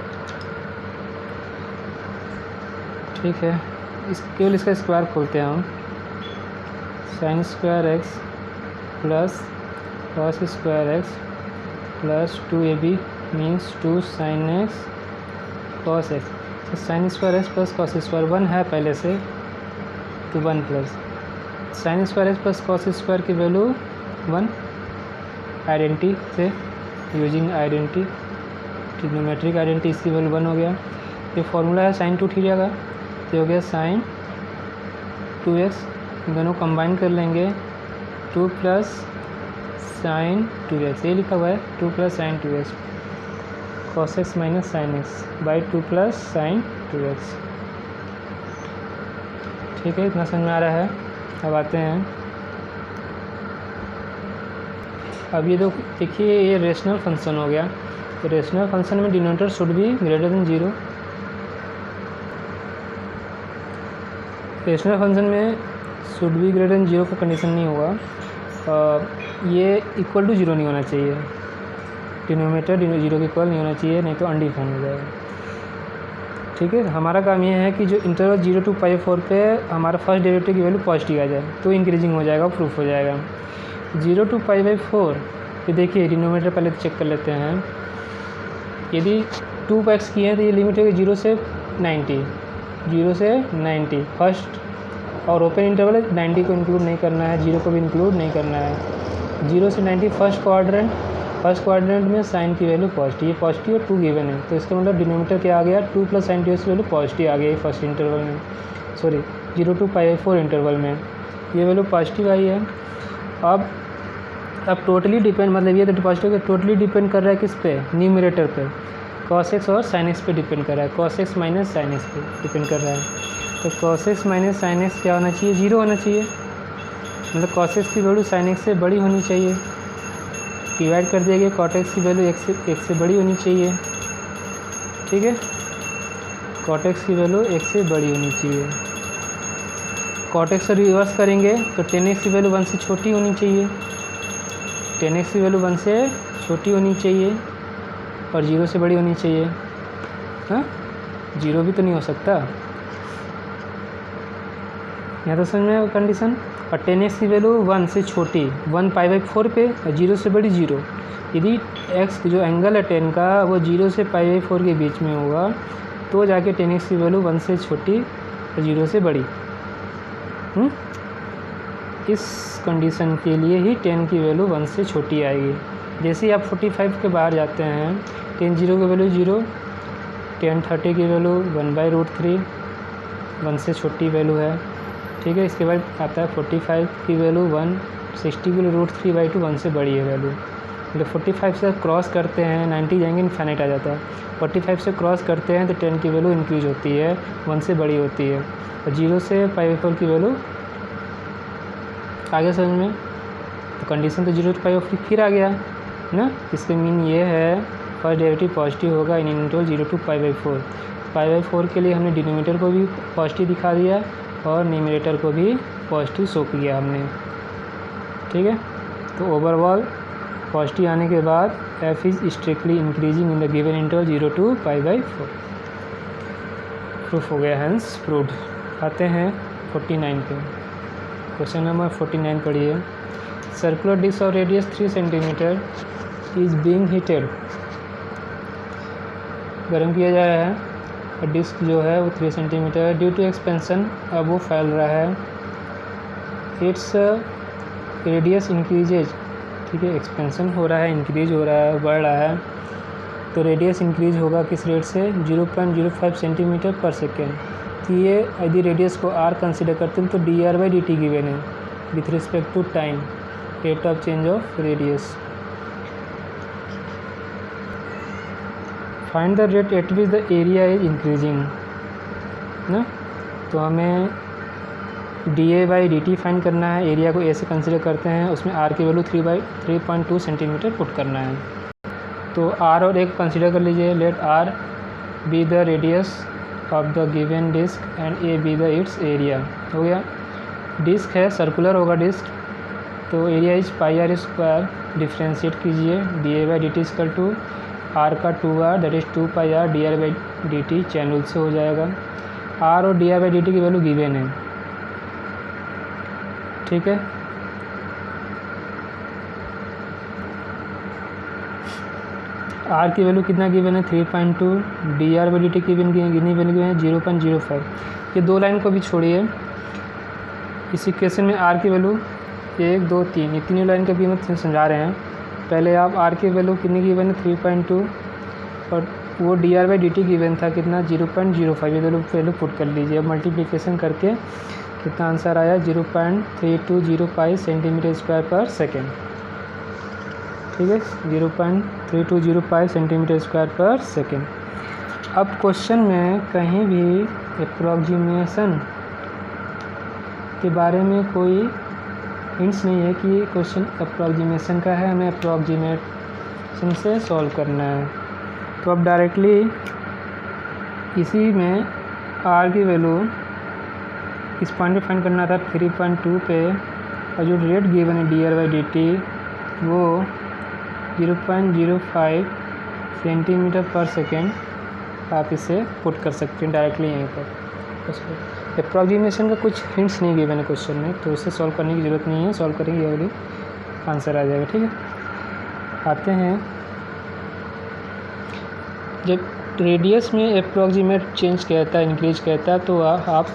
ठीक है, केवल इसका स्क्वायर खोलते हैं हम, sin square x + cos square x + 2ab means 2 sin x cos x, तो sin square x + cos square 1 है पहले से, तो 1 plus sin square x + cos square की वैल्यू 1, आइडेंटिटी से यूजिंग आइडेंटिटी ट्रिग्नोमेट्रिक आइडेंटिटी, इसकी वैल्यू 1 हो गया। ये फॉर्मूला है sin 2 थीटा का, तो हो गया sin 2x, दोनों कंबाइन कर लेंगे, 2 + sin 2x, ये लिखा हुआ है 2 + sin 2x cos x - sin x by 2 + sin 2x। ठीक है, इतना समझ में आ रहा है। अब आते हैं, अब ये देखिए ये रेशनल फंक्शन हो गया, तो रेशनल फंक्शन में denominator should be greater than 0, rational function में शुड बी ग्रेटर देन 0 का कंडीशन नहीं होगा, ये इक्वल टू 0 नहीं होना चाहिए, डिनोमिनेटर 0 के इक्वल नहीं होना चाहिए, नहीं तो अनडिफाइन हो जाएगा। ठीक है, हमारा काम ये है कि जो इंटरवल 0 to π/4 पे हमारा फर्स्ट डेरिवेटिव की वैल्यू पॉजिटिव आ जाए तो इंक्रीजिंग हो जाएगा, प्रूफ हो जाएगा। 0 to π/4 ये देखिए डिनोमिनेटर पहले चेक कर लेते हैं, यदि 2x की है तो ये लिमिट होगी 0 से 90, 0 से 90 फर्स्ट, और ओपन इंटरवल है 90 को इंक्लूड नहीं करना है, 0 को भी इंक्लूड नहीं करना है, 0 से 90 फर्स्ट क्वाड्रेंट फर्स्ट क्वाड्रेंट में साइन की वैल्यू पॉजिटिव, ये पॉजिटिव और 2 गिवन है, तो इसका मतलब डिनोमिनेटर क्या आ गया, 2 + sin 2x की वैल्यू पॉजिटिव आ गई फर्स्ट इंटरवल में, सॉरी 0 to π/4 इंटरवल में ये वैल्यू पॉजिटिव आई है। अब टोटली डिपेंड, मतलब ये तो पॉजिटिव है, टोटली डिपेंड कर रहा है किस पे, न्यूमरेटर पे, cos x और sin x पे डिपेंड कर रहा है, cos x - sin x पे डिपेंड कर रहा है। तो cos x - sin x क्या होना चाहिए, 0 होना चाहिए, मतलब cos x की वैल्यू sin x से बड़ी होनी चाहिए, डिवाइड कर दिया गया cot x की वैल्यू x से बड़ी होनी चाहिए, ठीक है, cot x की वैल्यू x से बड़ी होनी चाहिए। cot x से रिवर्स करेंगे तो tan x की वैल्यू 1 से छोटी होनी चाहिए, tan x की वैल्यू 1 से छोटी होनी चाहिए और 0 से बड़ी होनी चाहिए। हाँ, 0 भी तो नहीं हो सकता, यहाँ तो समझ में कंडीशन। और tan x की वैल्यू 1 से छोटी, 1 π/4 पे और 0 से बड़ी 0। यदि x जो एंगल है tan का वो 0 से π/4 के बीच में होगा तो जाके tan x की वैल्यू 1 से छोटी और 0 से बड़ी। इस कंडीशन के लिए ही tan की वैल्यू 1 से छोटी आएगी। जैसे ही आप 45 के बाहर जाते हैं, tan 0 की वैल्यू 0, tan 30 की वैल्यू 1/√3, 1 से छोटी वैल्यू है, ठीक है। इसके बाद आता है 45 की वैल्यू 1, 60 की वैल्यू √3/2, 1 से बड़ी है वैल्यू। मतलब 45 से क्रॉस करते हैं 90 जाएंगे इनफाइनाइट आ जाता है, 45 से क्रॉस करते हैं तो tan की वैल्यू इंक्रीज होती है, 1 से बड़ी होती है, और 0 से π/4 की वैल्यू आगे समझ में। तो कंडीशन तो 0 to π/4 फिर आ गया ना, इसका मीन ये है फर्स्ट डेरिवेटिव पॉजिटिव होगा इन इंटरवल 0 to π/4। π/4 के लिए हमने डिनोमिनेटर को भी पॉजिटिव दिखा दिया और न्यूमरेटर को भी पॉजिटिव शो किया हमने, ठीक है। तो ओवरऑल पॉजिटिव आने के बाद f is strictly increasing in the given interval 0 to π/4, proof हो गया, हैंस प्रूव्ड। आते हैं 49 पे, क्वेश्चन नंबर 49 पढ़िए। Circular disc of radius 3 centimetre is being heated, गर्म किया जा रहा है और डिस्क जो है वो 3 सेंटीमीटर है, ड्यू टू एक्सपेंशन, अब वो फैल रहा है, इट्स रेडियस इंक्रीजेज, ठीक है, एक्सपेंशन हो रहा है, इंक्रीज हो रहा है, बढ़ रहा है, तो रेडियस इंक्रीज होगा किस रेट से, 0.05 सेंटीमीटर पर सेकेंड। तो ये यदि रेडियस को r कंसिडर करते हैं तो dr/dt गिवन है with respect to time, rate of change of radius. Find the rate at which the area is increasing ना, तो हमें dA/dt फाइंड करना है, एरिया को a से कंसिडर करते हैं, उसमें r की वैल्यू 3/3.2 सेंटीमीटर पुट करना है। तो r और a को कंसिडर कर लीजिए, let r be the radius of the given disc and a be the its area. हो गया, डिस्क है, सर्कुलर होगा डिस्क, तो एरिया इज πr², डिफ्रेंशिएट कीजिए, dA/dt इक्वल टू r का 2r that is 2πr dr/dt, chain rule से हो जाएगा। r और dr/dt की वैल्यू गिवन है, ठीक है। r की वैल्यू कितना गिवन है, 3.2, dr/dt की वैल्यू है 0.05। ये दो लाइन को भी छोड़िए, इस इक्वेशन में r की वैल्यू 1, 2, 3, ये तीनों लाइन का भी हम समझा रहे हैं। पहले आप r की वैल्यू कितनी गिवन है, 3.2, और वो dr/dt गिवन था कितना, 0.05, ये वैल्यू पुट कर लीजिए। अब मल्टीप्लिकेशन करके कितना आंसर आया, 0.3205 सेंटीमीटर स्क्वायर पर सेकेंड, ठीक है, 0.3205 सेंटीमीटर स्क्वायर पर सेकेंड। अब क्वेश्चन में कहीं भी अप्रॉक्सीमेशन के बारे में कोई हिंट्स नहीं है कि क्वेश्चन अप्रॉक्सीमेशन का है, हमें अप्रॉक्सीमेशन से सॉल्व करना है। तो अब डायरेक्टली इसी में r की वैल्यू इस पॉइंट पे फाइंड करना था 3.2 पे, और जो रेट गिवन है dr/dt वो 0.05 सेंटीमीटर पर सेकेंड, आप इसे पुट कर सकते हैं डायरेक्टली यहीं पर। उसको अप्रॉक्सीमेशन का कुछ हिंट्स नहीं गिवन है क्वेश्चन में, तो उसे सॉल्व करने की ज़रूरत नहीं है, सॉल्व करेंगे ये वाली आंसर आ जाएगा, ठीक है। आते हैं, जब रेडियस में अप्रॉक्सीमेट चेंज कहता है, इंक्रीज कहता है, तो आप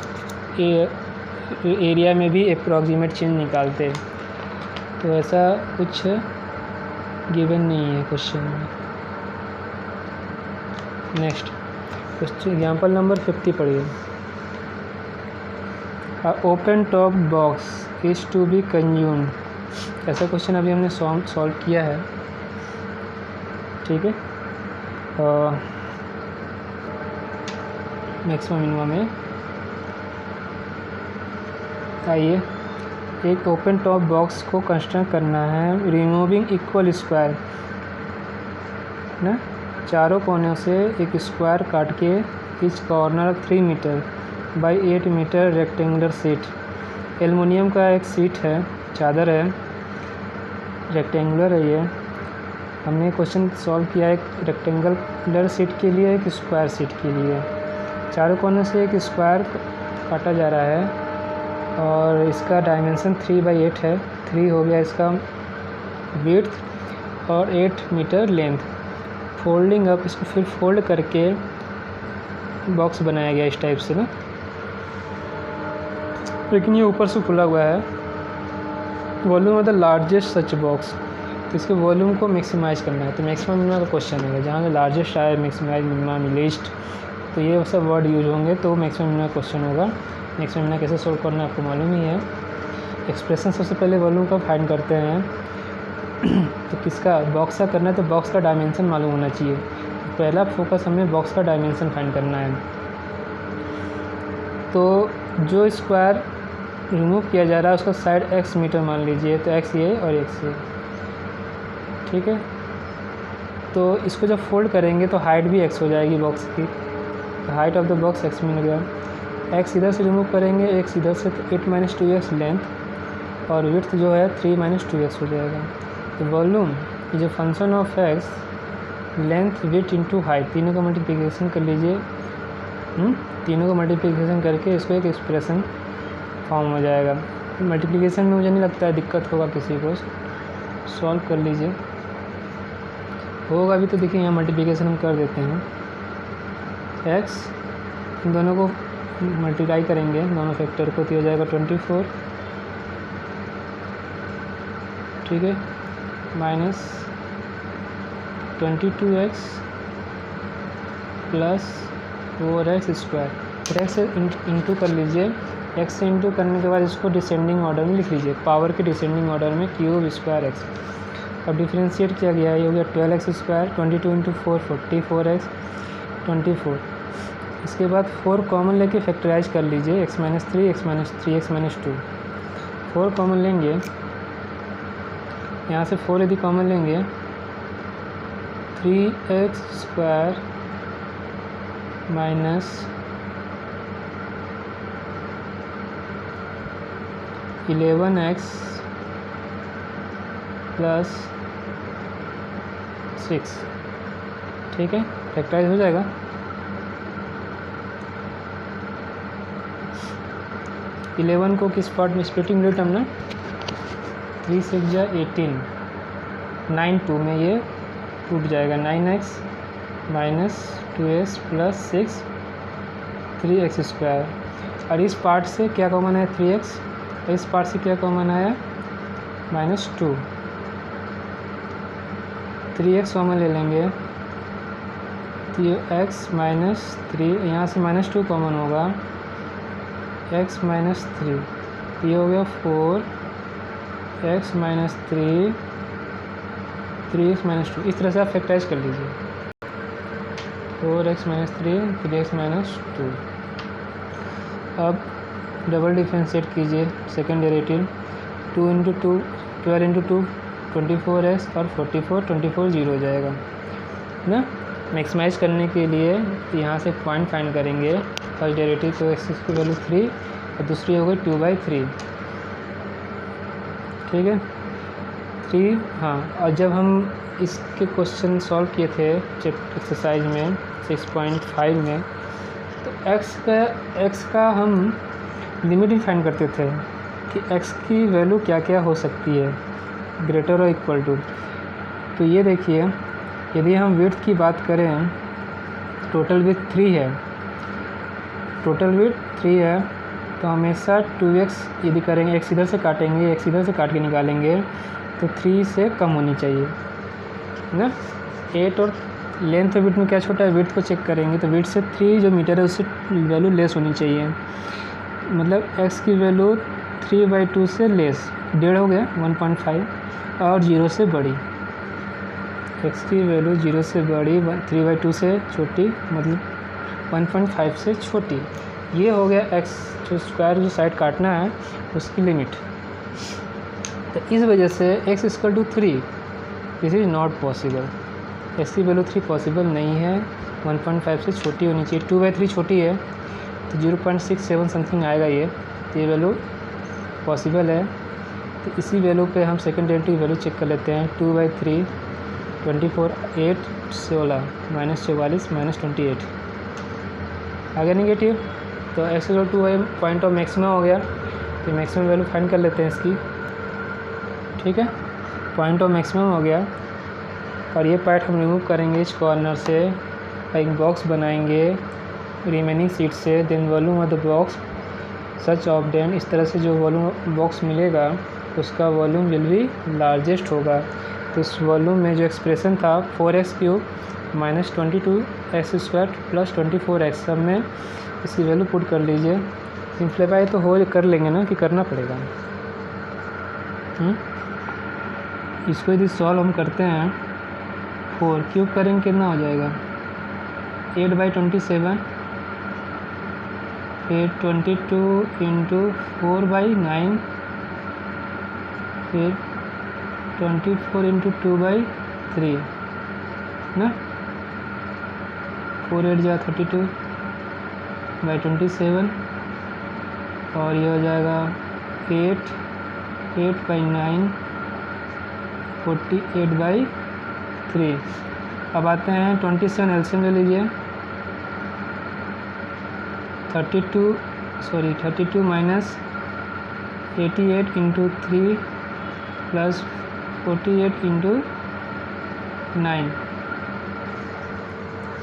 एरिया में भी अप्रॉक्सीमेट चेंज निकालते हैं। तो ऐसा कुछ गिवन नहीं है क्वेश्चन में। नेक्स्ट क्वेश्चन एग्जाम्पल नंबर 50 पढ़िए। Open top box is to be consumed. ऐसा क्वेश्चन अभी हमने सॉल्व किया है, ठीक है। मैक्सिमम मिनिमम में आइए, एक ओपन टॉप बॉक्स को कंस्ट्रक्ट करना है रिमूविंग इक्वल स्क्वायर ना, चारों कोनों से एक स्क्वायर काट के each corner 3 metre by 8 metre rectangular sheet. Aluminium का एक सीट है, चादर है, रेक्टेंगुलर है ये। हमने क्वेश्चन सॉल्व किया एक रेक्टेंगुलर सीट के लिए, एक स्क्वायर सीट के लिए। चारों कोनों से एक स्क्वायर काटा जा रहा है और इसका डायमेंशन 3/8 है। 3 हो गया इसका विड्थ और 8 मीटर लेंथ। फोल्डिंग अप, इसको फिर फोल्ड करके बॉक्स बनाया गया इस टाइप से ना, लेकिन ये ऊपर से खुला हुआ है। Volume of the largest such box, तो इसके वॉल्यूम को मैक्सिमाइज करना है। तो मैक्सिमम मिनिमम का क्वेश्चन है, जहाँ से लार्जेस्ट आए, मैक्सिमाइज, मिनिमम, लीस्ट, तो ये सब वर्ड यूज होंगे तो मैक्सिमम मिनिमम क्वेश्चन होगा। मैक्सिमम मिनिमम कैसे सोल्व करना है आपको मालूम ही है। एक्सप्रेशन सबसे पहले वॉल्यूम का फाइंड करते हैं। तो किसका, बॉक्स का करना है, तो बॉक्स का डायमेंशन मालूम होना चाहिए। पहला फोकस हमें बॉक्स का डायमेंशन फाइंड करना है। तो जो स्क्वायर रिमूव किया जा रहा है उसका साइड x मीटर मान लीजिए, तो x ये और x ये, ठीक है। तो इसको जब फोल्ड करेंगे तो हाइट भी x हो जाएगी बॉक्स की। तो height of the box x मिल गया। x इधर से रिमूव करेंगे, x इधर से, तो 8 - 2x लेंथ और विड्थ जो है 3 - 2x हो जाएगा। तो वॉल्यूम जो function of x, length, width into height, तीनों का मल्टीप्लिकेशन कर लीजिए। तीनों का मल्टीप्लिकेशन करके इसको एक एक्सप्रेशन फॉर्म हो जाएगा। मल्टीप्लिकेशन में मुझे नहीं लगता है दिक्कत होगा किसी को, सॉल्व कर लीजिए। होगा भी तो देखिए, यहाँ मल्टीप्लिकेशन हम कर देते हैं। x इन दोनों को मल्टीप्लाई करेंगे, दोनों फैक्टर को, तो हो जाएगा 24, ठीक है, minus 22x plus 4x square. फिर x इंटू कर लीजिए। x से इंटू करने के बाद इसको डिसेंडिंग ऑर्डर में लिख लीजिए, पावर के डिसेंडिंग ऑर्डर में, क्यूब स्क्वायर x। अब डिफरेंशिएट किया गया है, ये हो गया 12x स्क्वायर, 22 × 4 44x 24। इसके बाद 4 कॉमन लेके फैक्टराइज कर लीजिए, x - 3 x - 3 x - 2। 4 कॉमन लेंगे, यहाँ से 4 यदि कॉमन लेंगे, 3x square minus 11x plus 6, ठीक है, फैक्टराइज हो जाएगा। इलेवन को किस पार्ट में स्प्लिटिंग रेट हमने 3 × 6 = 18, 9 2 में ये टूट जाएगा। 9x minus 2x plus 6 3x square. और इस पार्ट से क्या कॉमन है, 3x, और इस पार्ट से क्या कॉमन आया, -2, 3x कॉमन ले लेंगे, तो x - 3, यहाँ से -2 कॉमन होगा, x - 3, ये हो गया 4x - 3 3x - 2। इस तरह से आप फैक्टराइज कर लीजिए, 4x - 3 3x - 2। अब डबल डिफरेंशिएट कीजिए, सेकेंड डेरिवेटिव, 2 × 2 12 × 2 24x और 44 24 0 हो जाएगा ना। मैक्सिमाइज करने के लिए यहाँ से पॉइंट फाइंड करेंगे। फर्स्ट डेरिवेटिव तो x की वैल्यू 3 और दूसरी हो गई 2/3, ठीक है, 3। हाँ, और जब हम इसके क्वेश्चन सॉल्व किए थे एक्सरसाइज में 6.5 में, तो x का हम लिमिट भी फाइंड करते थे कि x की वैल्यू क्या क्या हो सकती है, ग्रेटर और इक्वल टू। तो ये देखिए, यदि हम विड्थ की बात करें, टोटल विड्थ 3 है, टोटल विड्थ 3 है, तो हमेशा 2x यदि करेंगे, x इधर से काटेंगे, x इधर से काट के निकालेंगे, तो 3 से कम होनी चाहिए, ना। 8 और लेंथ और विड्थ में क्या छोटा है, विड्थ को चेक करेंगे तो विड्थ से 3 जो मीटर है उससे वैल्यू लेस होनी चाहिए, मतलब x की वैल्यू 3/2 से लेस, 1.5 हो गया 1.5, और 0 से बड़ी, x की वैल्यू 0 से बड़ी 3/2 से छोटी, मतलब 1.5 से छोटी। ये हो गया x जो स्क्वायर जो साइड काटना है उसकी लिमिट। तो इस वजह से x = 3 this is not possible, x की वैल्यू 3 पॉसिबल नहीं है, 1.5 से छोटी होनी चाहिए। 2/3 छोटी है तो 0.67 समथिंग आएगा ये, तो ये वैल्यू पॉसिबल है। तो इसी वैल्यू पे हम सेकेंड डेरिवेटिव वैल्यू चेक कर लेते हैं। 2/3 24 8 16 -44 -28 आ गया नेगेटिव। तो x = 2 है, पॉइंट ऑफ मैक्सिमम हो गया, तो मैक्सिमम वैल्यू फाइंड कर लेते हैं इसकी। ठीक है, पॉइंट ऑफ मैक्सिमम हो गया, और ये पार्ट हम रिमूव करेंगे इस कॉर्नर से, एक बॉक्स बनाएंगे रिमेनिंग सीट से। Then volume of the box such of then, इस तरह से जो वॉल्यूम बॉक्स मिलेगा उसका वॉल्यूम विल बी लार्जेस्ट होगा। तो इस वॉल्यूम में जो एक्सप्रेशन था 4x³ - 22x² + 24x, सब में इसकी वैल्यू पुट कर लीजिए। सिंप्लीफाई तो हो कर लेंगे ना, कि करना पड़ेगा। इसको यदि सॉल्व हम करते हैं, 4 क्यूब करेंगे कितना हो जाएगा, 8/27, फिर 22 × 4/9, फिर 24 × 2/3 ना, 4 8 जा 32/27, और ये हो जाएगा 8/9 48/3। अब आते हैं 27 एलसीएम ले लीजिए, 32 - 88 × 3 + 48 × 9।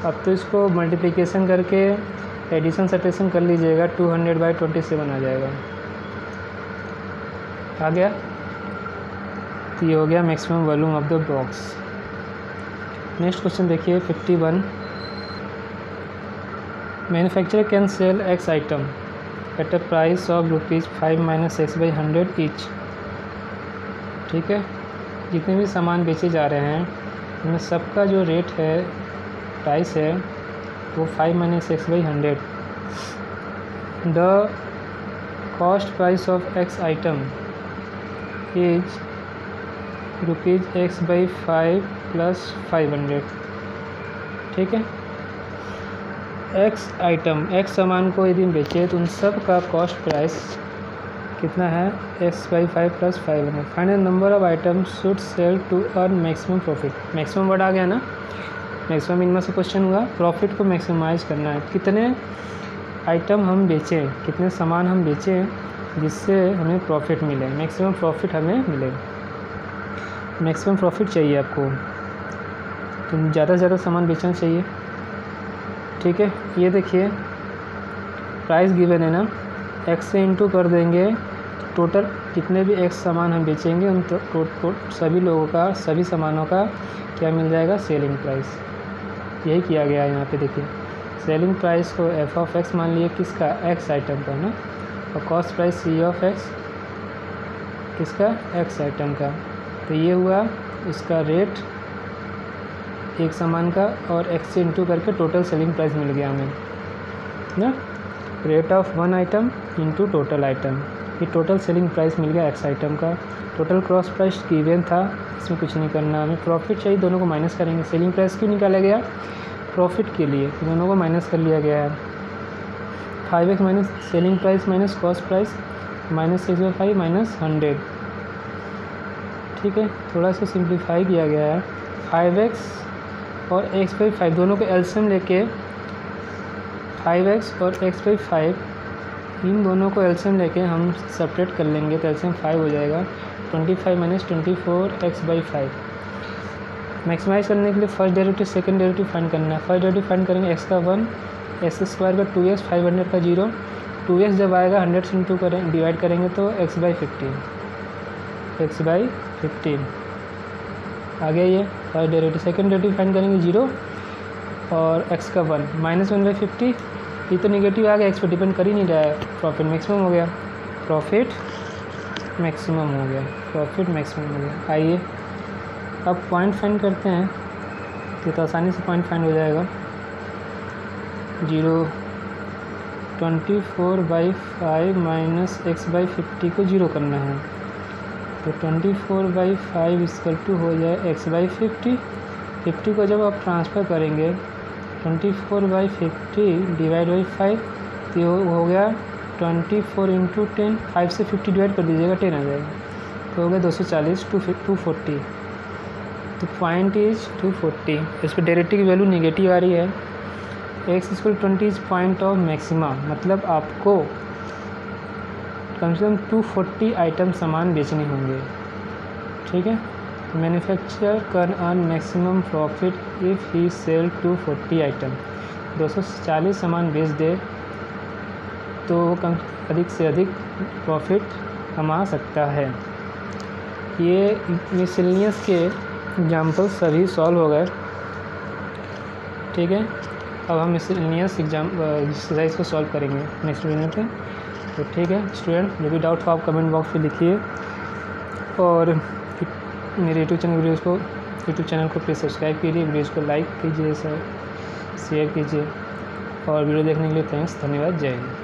अब तो इसको मल्टीप्लिकेशन करके एडिशन सब्ट्रैक्शन कर लीजिएगा, 200/27 आ जाएगा। आ गया, तो ये हो गया maximum volume of the box. Next question देखिए 51। Manufacturer can sell x item at a price of ₹5 - x/100 each. ठीक है, जितने भी सामान बेचे जा रहे हैं उनमें सबका जो रेट है, प्राइस है, वो 5 - x/100। The cost price of x item is ₹x/5 + 500। ठीक है, x आइटम, x सामान को यदि हम बेचें तो उन सब का कॉस्ट प्राइस कितना है, x/5 + 500। Final number of item should sell to earn maximum profit. Maximum word आ गया ना, मैक्सिमम मिनिमम से क्वेश्चन हुआ, प्रॉफिट को मैक्सिमाइज करना है। कितने आइटम हम बेचें, कितने सामान हम बेचें जिससे हमें प्रॉफिट मिले, मैक्सिमम प्रॉफिट हमें मिले। मैक्सिमम प्रॉफिट चाहिए आपको, तो ज़्यादा से ज़्यादा सामान बेचना चाहिए। ठीक है, ये देखिए प्राइस गिवन है ना, x से इंटू कर देंगे, टोटल जितने भी x सामान हम बेचेंगे उन सभी लोगों का, सभी सामानों का क्या मिल जाएगा, सेलिंग प्राइस। यही किया गया है यहाँ पे। देखिए सेलिंग प्राइस को f(x) मान लिए, किसका, x आइटम का ना, और कॉस्ट प्राइस C(x) किसका, x आइटम का। तो ये हुआ इसका रेट एक सामान का, और x से इंटू करके टोटल सेलिंग प्राइस मिल गया हमें ना। Rate of one item into total item, ये टोटल सेलिंग प्राइस मिल गया x आइटम का। टोटल क्रॉस प्राइस गिवन था, इसमें कुछ नहीं करना, हमें प्रॉफिट चाहिए, दोनों को माइनस करेंगे। सेलिंग प्राइस क्यों निकाला गया, प्रॉफिट के लिए, दोनों को माइनस कर लिया गया है। 5x minus selling price minus cost price -6/5 -100। ठीक है, थोड़ा सा सिंप्लीफाई किया गया है। 5x और x/5 दोनों को एलसीएम लेके, 5x और x/5 इन दोनों को एलसीएम लेके हम सेपरेट कर लेंगे, तो एलसीएम 5 हो जाएगा। 25 - 24 x/5। मैक्सिमाइज करने के लिए first derivative second derivative find करना है। फर्स्ट डेरिवेटिव फाइंड करेंगे, x का 1, x² का 2x, 500 का 0। 2x जब आएगा 100 से इंटू करें, डिवाइड करेंगे तो x/15 आ गया ये। First derivative, second derivative find करेंगे 0 और x का 1 -1/50। ये तो निगेटिव आ गया, x पे डिपेंड कर ही नहीं रहा है। प्रॉफिट मैक्सिमम हो गया, प्रॉफिट मैक्सिमम हो गया, प्रॉफिट मैक्सिमम हो गया। आइए अब पॉइंट फाइंड करते हैं, तो आसानी से पॉइंट फाइंड हो जाएगा। 24/5 माइनस x/50 को 0 करना है, तो 24/5 इक्वल टू हो जाए x/50। 50 को जब आप ट्रांसफ़र करेंगे 24/50 डिवाइड बाई 5, तो ये हो गया 24 इंटू 10। 5 से 50 डिवाइड कर दीजिएगा, 10 आ जाएगा, तो हो गया 240 240। तो पॉइंट इज 240। इस पर डेरिवेटिव की वैल्यू नेगेटिव आ रही है। x equal 20 is point of maxima, मतलब आपको कम से कम 240 आइटम सामान बेचने होंगे। ठीक है, manufacturer can earn maximum profit if he sell 240 item. 240 सामान बेच दे तो कम अधिक से अधिक प्रॉफिट कमा सकता है। ये मिसलेनियस के एग्जाम्पल सभी सॉल्व हो गए। ठीक है, अब हम मिसलेनियस एक्सरसाइज को सॉल्व करेंगे नेक्स्ट यूनिट में। तो ठीक है स्टूडेंट, जो भी डाउट हो आप कमेंट बॉक्स में लिखिए, और मेरे यूट्यूब चैनल को प्लीज़ सब्सक्राइब कीजिए, वीडियोज़ को लाइक कीजिए, शेयर कीजिए, और वीडियो देखने के लिए थैंक्स, धन्यवाद, जय हिंद।